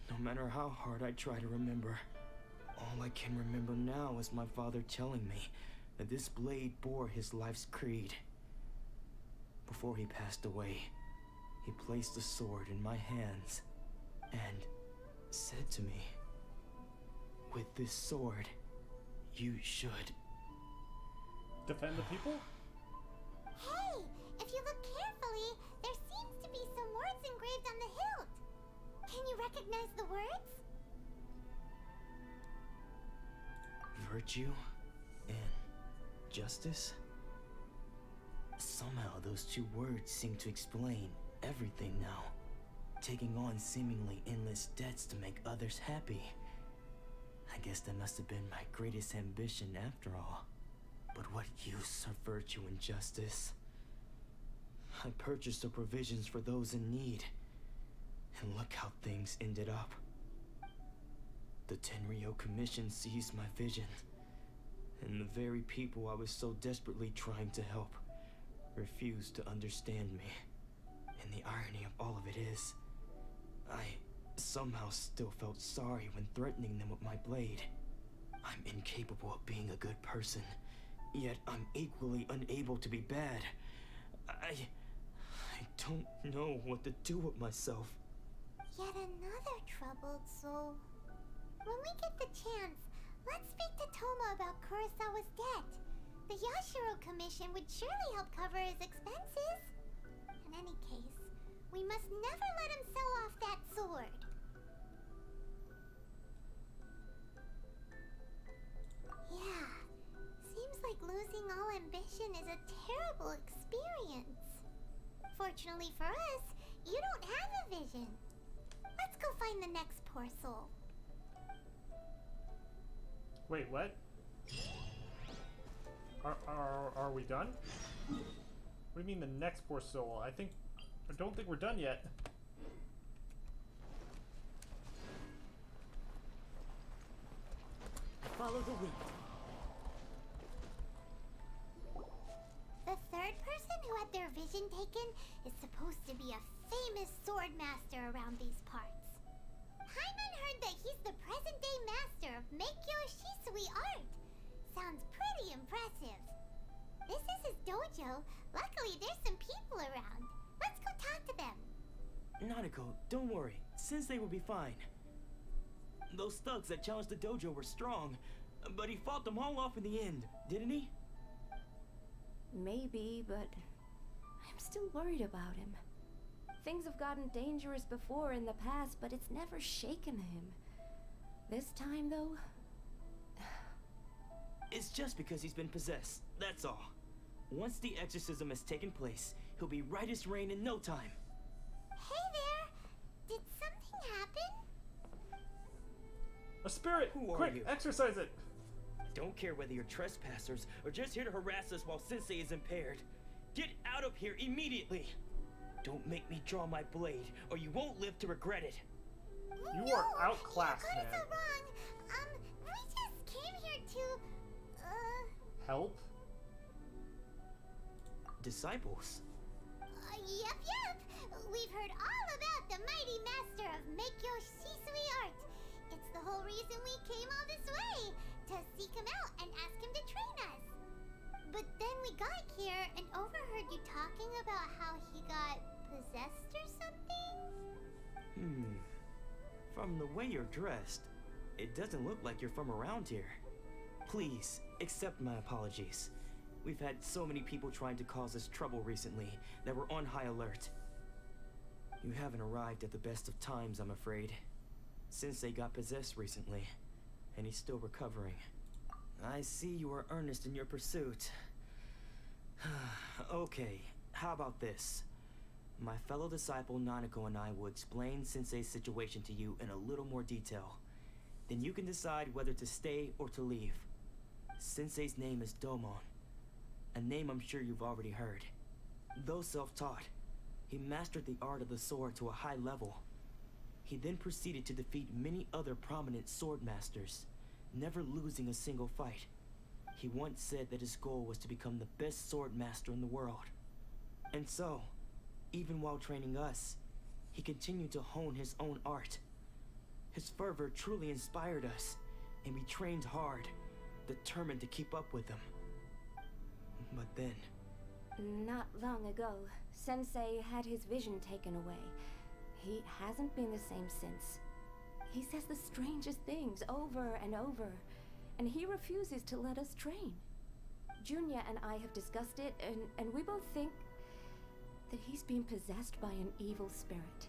No matter how hard I try to remember, all I can remember now is my father telling me that this blade bore his life's creed. Before he passed away, he placed the sword in my hands and said to me, "With this sword, you should..." Defend the people? Hey, if you look carefully, there seems to be some words engraved on the hilt. Can you recognize the words? Virtue and justice? Somehow those two words seem to explain everything now. Taking on seemingly endless debts to make others happy. I guess that must have been my greatest ambition after all. But what use are virtue and justice? I purchased the provisions for those in need. And look how things ended up. The Tenryo Commission seized my vision. And the very people I was so desperately trying to help refused to understand me. And the irony of all of it is, I somehow still felt sorry when threatening them with my blade. I'm incapable of being a good person, yet I'm equally unable to be bad. I don't know what to do with myself. Yet another troubled soul. When we get the chance, let's speak to Toma about Kurosawa's debt. The Yashiro Commission would surely help cover his expenses. In any case, we must never let him sell off that sword. Yeah, seems like losing all ambition is a terrible experience. Fortunately for us, you don't have a vision. Let's go find the next poor soul. Wait, what? Are we done? What do you mean the next poor soul? I don't think we're done yet. Follow the wind. The third person who had their vision vision taken is supposed to be a famous sword master around these parts. Paimon heard that he's the present-day master of Meikyo Shisui art. Sounds pretty impressive. This is his dojo. Luckily, there's some people around. Let's go talk to them. Nanako, don't worry. Sensei will be fine. Those thugs that challenged the dojo were strong, but he fought them all off in the end, didn't he? Maybe, but I'm still worried about him. Things have gotten dangerous before in the past, but it's never shaken him. This time, though... It's just because he's been possessed, that's all. Once the exorcism has taken place, he'll be right as rain in no time. Hey there! Did something happen? A spirit! Who are Quick, you? exorcise it! I don't care whether you're trespassers or just here to harass us while Sensei is impaired. Get out of here immediately! Don't make me draw my blade, or you won't live to regret it. You are outclassed, You got it man. so wrong. We just came here to, Help? Disciples? Yep. We've heard all about the mighty master of Meikyo Shisui art. It's the whole reason we came all this way, to seek him out and ask him to train us. But then we got here and overheard you talking about how he got possessed or something? From the way you're dressed, it doesn't look like you're from around here. Please, accept my apologies. We've had so many people trying to cause us trouble recently that we're on high alert. You haven't arrived at the best of times, I'm afraid. Sensei got possessed recently, and he's still recovering. I see you are earnest in your pursuit. Okay, how about this? My fellow disciple Nanako and I will explain Sensei's situation to you in a little more detail. Then you can decide whether to stay or to leave. Sensei's name is Domon, a name I'm sure you've already heard. Though self-taught, he mastered the art of the sword to a high level. He then proceeded to defeat many other prominent sword masters, never losing a single fight. He once said that his goal was to become the best sword master in the world. And so, even while training us, he continued to hone his own art. His fervor truly inspired us, and we trained hard, determined to keep up with him. But then... Not long ago, Sensei had his vision taken away. He hasn't been the same since. He says the strangest things over and over, and he refuses to let us train. Junya and I have discussed it, and we both think that he's been possessed by an evil spirit.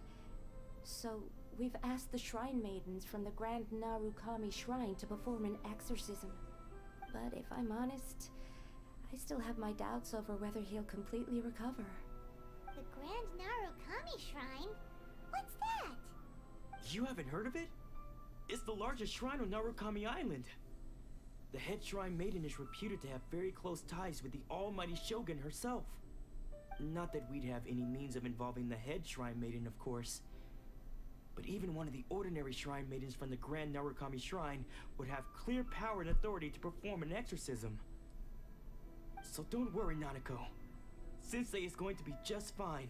So we've asked the shrine maidens from the Grand Narukami Shrine to perform an exorcism. But if I'm honest, I still have my doubts over whether he'll completely recover. The Grand Narukami Shrine? What's that? You haven't heard of it? It's the largest shrine on Narukami Island. The head shrine maiden is reputed to have very close ties with the almighty Shogun herself. Not that we'd have any means of involving the head shrine maiden, of course. But even one of the ordinary shrine maidens from the Grand Narukami Shrine would have clear power and authority to perform an exorcism. So don't worry, Nanako. Sensei is going to be just fine.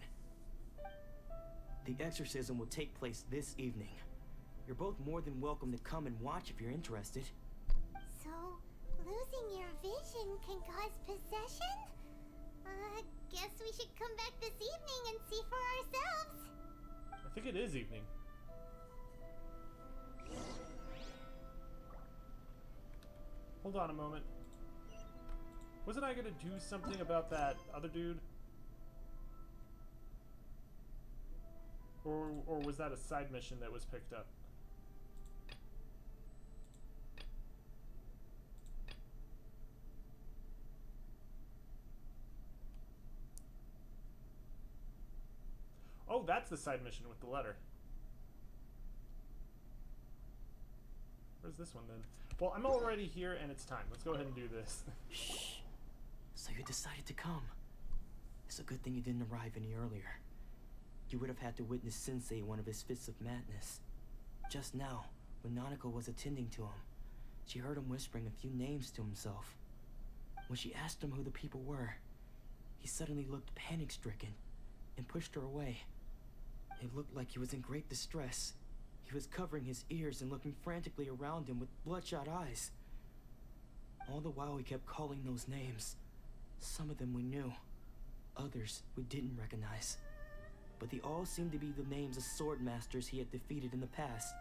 The exorcism will take place this evening. You're both more than welcome to come and watch if you're interested. So, losing your vision can cause possession? Guess we should come back this evening and see for ourselves. I think it is evening. Hold on a moment. Wasn't I gonna do something about that other dude? Or was that a side mission that was picked up? Oh, that's the side mission with the letter. Where's this one then? Well, I'm already here and it's time. Let's go ahead and do this. Shh. So you decided to come. It's a good thing you didn't arrive any earlier. You would have had to witness Sensei one of his fits of madness. Just now, when Nanako was attending to him, she heard him whispering a few names to himself. When she asked him who the people were, he suddenly looked panic-stricken and pushed her away. It looked like he was in great distress. He was covering his ears and looking frantically around him with bloodshot eyes. All the while he kept calling those names. Some of them we knew, others we didn't recognize. But they all seemed to be the names of sword masters he had defeated in the past.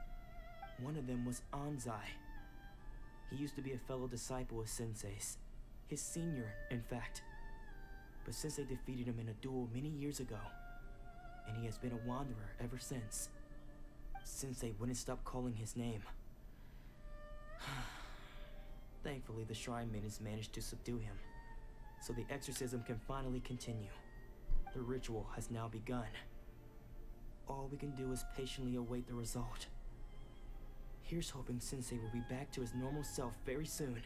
One of them was Anzai. He used to be a fellow disciple of Sensei's, his senior, in fact. But Sensei defeated him in a duel many years ago, and he has been a wanderer ever since. Sensei wouldn't stop calling his name. Thankfully, the shrine maidens managed to subdue him, so the exorcism can finally continue. The ritual has now begun. All we can do is patiently await the result. Here's hoping Sensei will be back to his normal self very soon.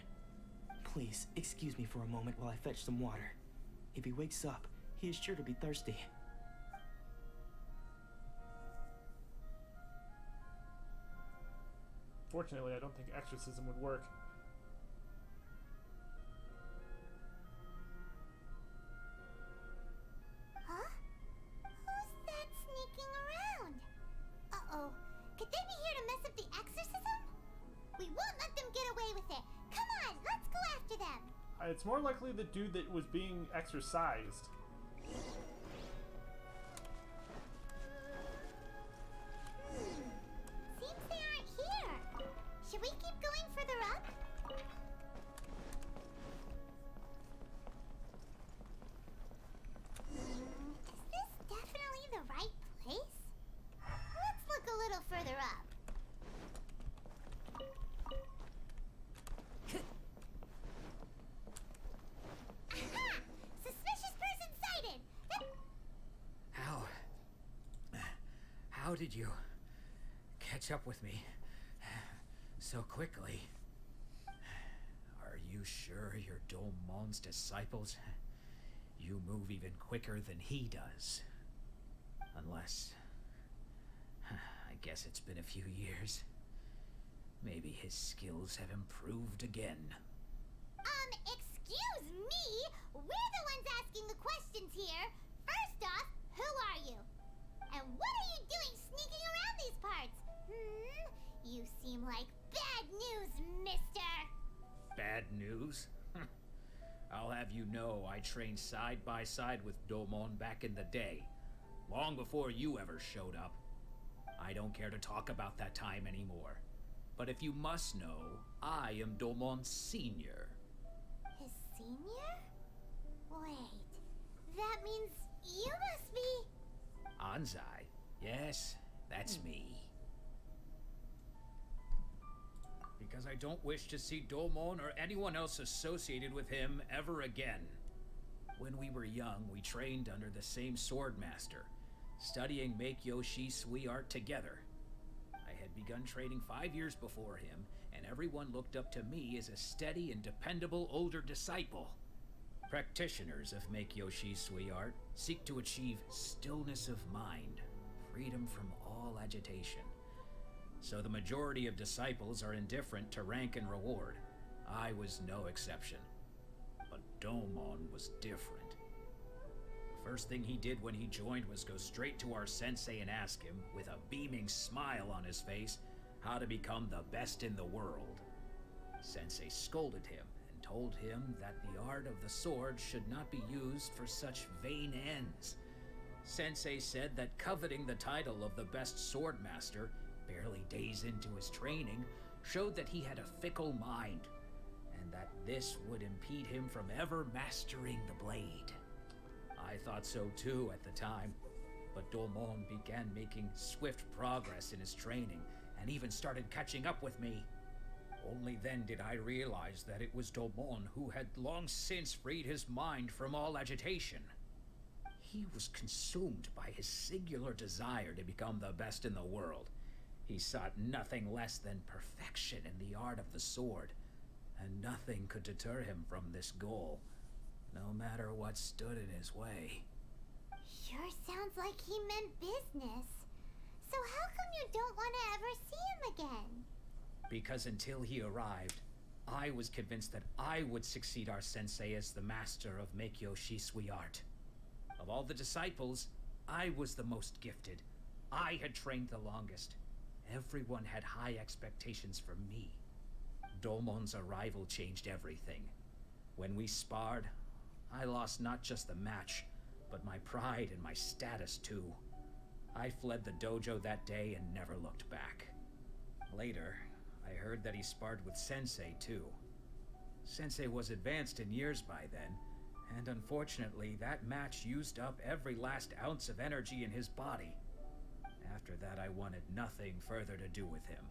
Please, excuse me for a moment while I fetch some water. If he wakes up, he is sure to be thirsty. Fortunately, I don't think exorcism would work. Huh? Who's that sneaking around? Uh-oh. Could they be here to mess up the exorcism? We won't let them get away with it. Come on, let's go after them. It's more likely the dude that was being exorcised. Seems they aren't here. Should we keep going further up? Is this definitely the right place? Let's look a little further up. Aha! Suspicious person sighted! How did you catch up with me so quickly? Are you sure you're Dolmon's disciples? You move even quicker than he does. Unless... I guess it's been a few years. Maybe his skills have improved again. Excuse me? We're the ones asking the questions here. First off, who are you? And what are you doing sneaking around these parts? You seem like bad news, mister. Bad news? I'll have you know I trained side by side with Domon back in the day, long before you ever showed up. I don't care to talk about that time anymore. But if you must know, I am Domon's senior. His senior? Wait, that means you must be... Anzai? Yes, that's me. Because I don't wish to see Domon or anyone else associated with him ever again. When we were young, we trained under the same sword master, studying Make-Yoshi Sui art together. I had begun training 5 years before him, and everyone looked up to me as a steady and dependable older disciple. Practitioners of Make-Yoshi Sui art seek to achieve stillness of mind, freedom from all agitation. So the majority of disciples are indifferent to rank and reward. I was no exception. But Domon was different. The first thing he did when he joined was go straight to our sensei and ask him, with a beaming smile on his face, how to become the best in the world. Sensei scolded him and told him that the art of the sword should not be used for such vain ends. Sensei said that coveting the title of the best sword master, barely days into his training, showed that he had a fickle mind, and that this would impede him from ever mastering the blade. I thought so too at the time, but Domon began making swift progress in his training, and even started catching up with me. Only then did I realize that it was Domon who had long since freed his mind from all agitation. He was consumed by his singular desire to become the best in the world. He sought nothing less than perfection in the art of the sword, and nothing could deter him from this goal, no matter what stood in his way. Sure sounds like he meant business. So how come you don't want to ever see him again? Because until he arrived, I was convinced that I would succeed our sensei as the master of Make-Yoshi Sui art. Of all the disciples, I was the most gifted. I had trained the longest. Everyone had high expectations for me. Dolmon's arrival changed everything. When we sparred, I lost not just the match, but my pride and my status too. I fled the dojo that day and never looked back. Later, I heard that he sparred with Sensei too. Sensei was advanced in years by then, and unfortunately that match used up every last ounce of energy in his body. After that, I wanted nothing further to do with him.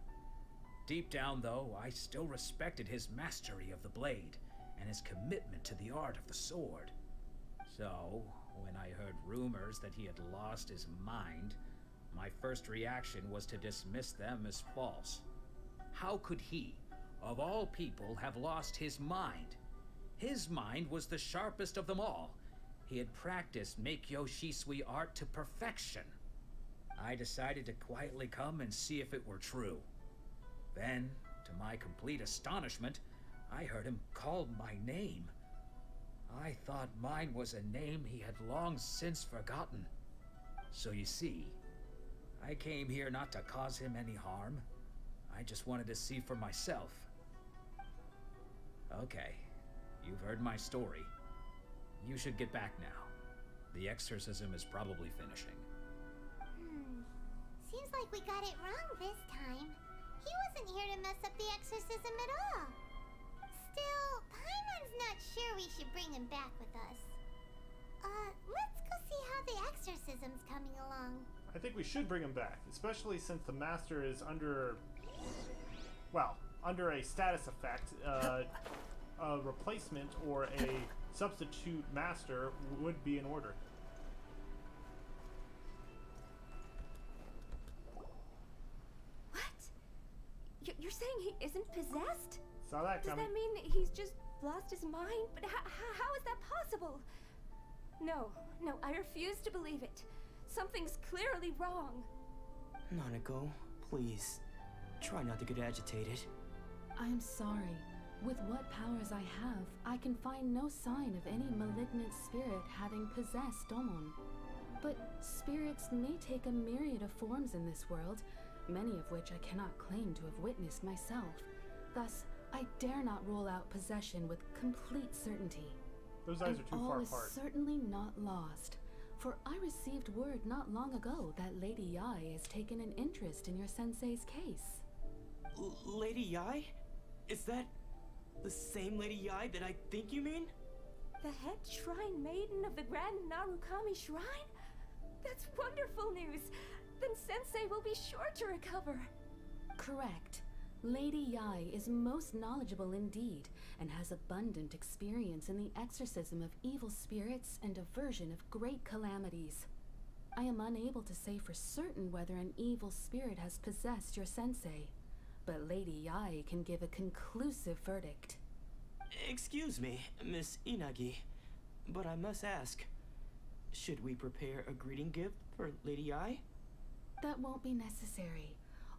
Deep down, though, I still respected his mastery of the blade and his commitment to the art of the sword. So, when I heard rumors that he had lost his mind, my first reaction was to dismiss them as false. How could he, of all people, have lost his mind? His mind was the sharpest of them all. He had practiced Meikyo Shisui art to perfection. I decided to quietly come and see if it were true. Then, to my complete astonishment, I heard him call my name. I thought mine was a name he had long since forgotten. So you see, I came here not to cause him any harm. I just wanted to see for myself. Okay, you've heard my story. You should get back now. The exorcism is probably finishing. Seems like we got it wrong this time. He wasn't here to mess up the exorcism at all. Still, Paimon's not sure we should bring him back with us. Let's go see how the exorcism's coming along. I think we should bring him back, especially since the master is under a status effect. A replacement or a substitute master would be in order. You're saying he isn't possessed? Saw that Does coming. that mean he's just lost his mind? But how is that possible? No, I refuse to believe it. Something's clearly wrong. Nanako, please. Try not to get agitated. I am sorry. With what powers I have, I can find no sign of any malignant spirit having possessed Domon. But spirits may take a myriad of forms in this world, many of which I cannot claim to have witnessed myself. Thus, I dare not rule out possession with complete certainty. Those eyes are too far all is apart. certainly not lost, for I received word not long ago that Lady Yai has taken an interest in your sensei's case. Lady Yai? Is that the same Lady Yai that I think you mean? The head shrine maiden of the Grand Narukami Shrine? That's wonderful news! Then Sensei will be sure to recover. Correct. Lady Yai is most knowledgeable indeed, and has abundant experience in the exorcism of evil spirits and aversion of great calamities. I am unable to say for certain whether an evil spirit has possessed your sensei, but Lady Yai can give a conclusive verdict. Excuse me, Miss Inagi, but I must ask, should we prepare a greeting gift for Lady Yai? That won't be necessary.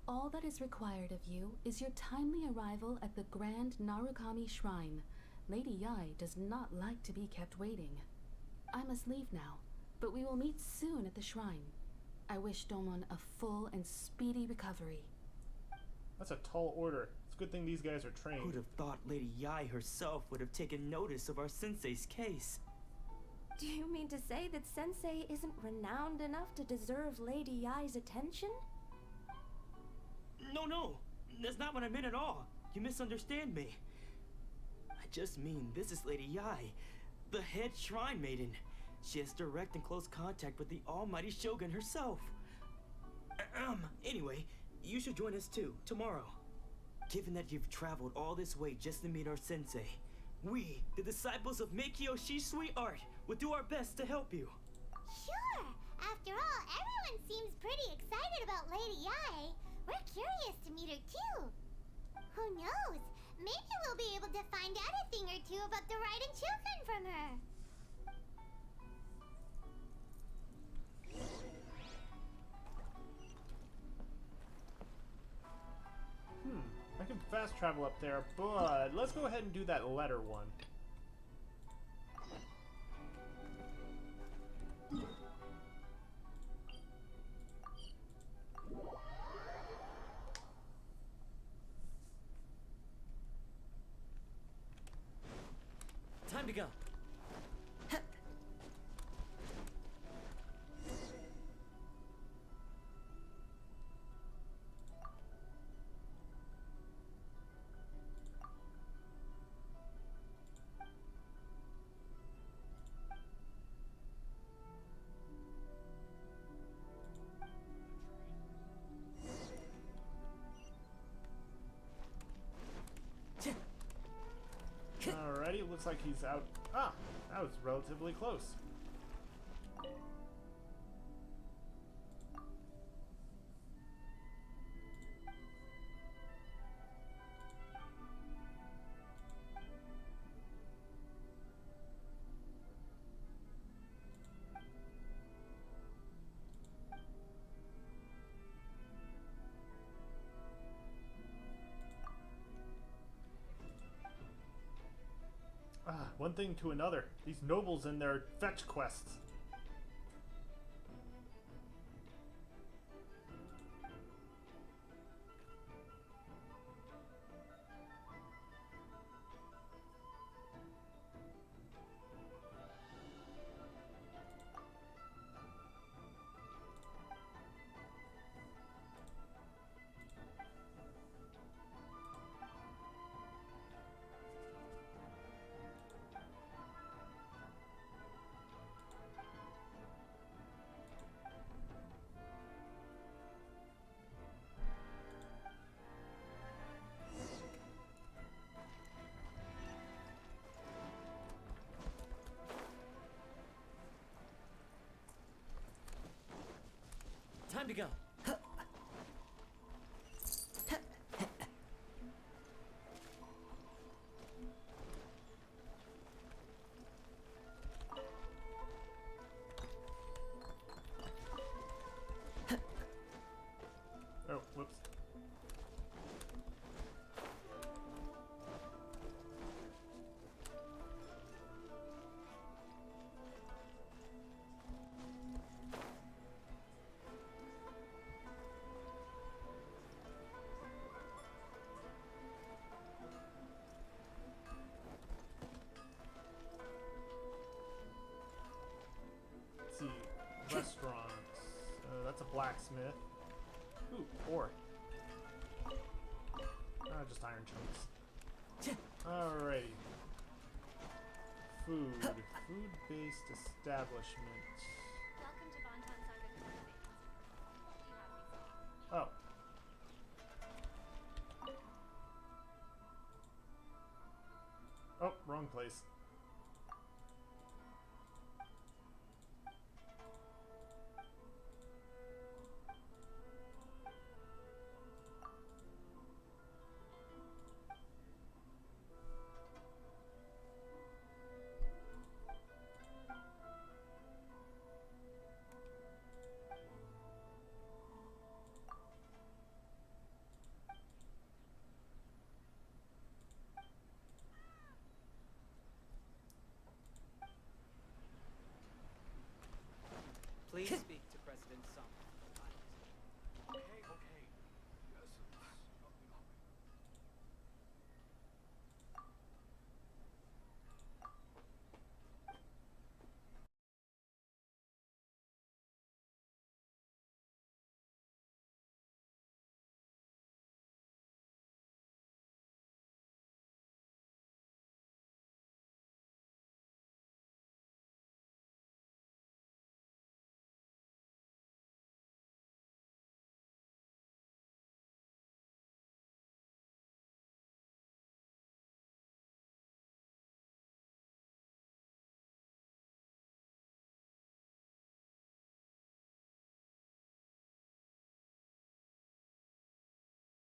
All that is required of you is your timely arrival at the Grand Narukami Shrine. Lady Yai does not like to be kept waiting. I must leave now, but we will meet soon at the shrine. I wish Domon a full and speedy recovery. That's a tall order. It's a good thing these guys are trained. Who'd have thought Lady Yai herself would have taken notice of our sensei's case? Do you mean to say that Sensei isn't renowned enough to deserve Lady Yai's attention? No, that's not what I meant at all. You misunderstand me. I just mean this is Lady Yai, the head shrine maiden. She has direct and close contact with the almighty Shogun herself. Anyway, you should join us too, tomorrow. Given that you've traveled all this way just to meet our sensei, we, the disciples of Meikyo Shisui art, will do our best to help you. Sure! After all, everyone seems pretty excited about Lady Yai. We're curious to meet her too. Who knows? Maybe we'll be able to find out a thing or two about the Raiden children from her. I can fast travel up there, but let's go ahead and do that letter one. Time to go. Alrighty, looks like he's out. Ah, that was relatively close. One thing to another. These nobles and their fetch quests. Time to go. Oh, whoops. Let's see. Restaurant. That's a blacksmith. Ooh, ore. Just iron chunks. Alrighty. Food. Food-based establishment. Welcome to Bonton Saga Cafe. Oh. Oh, wrong place. Please speak.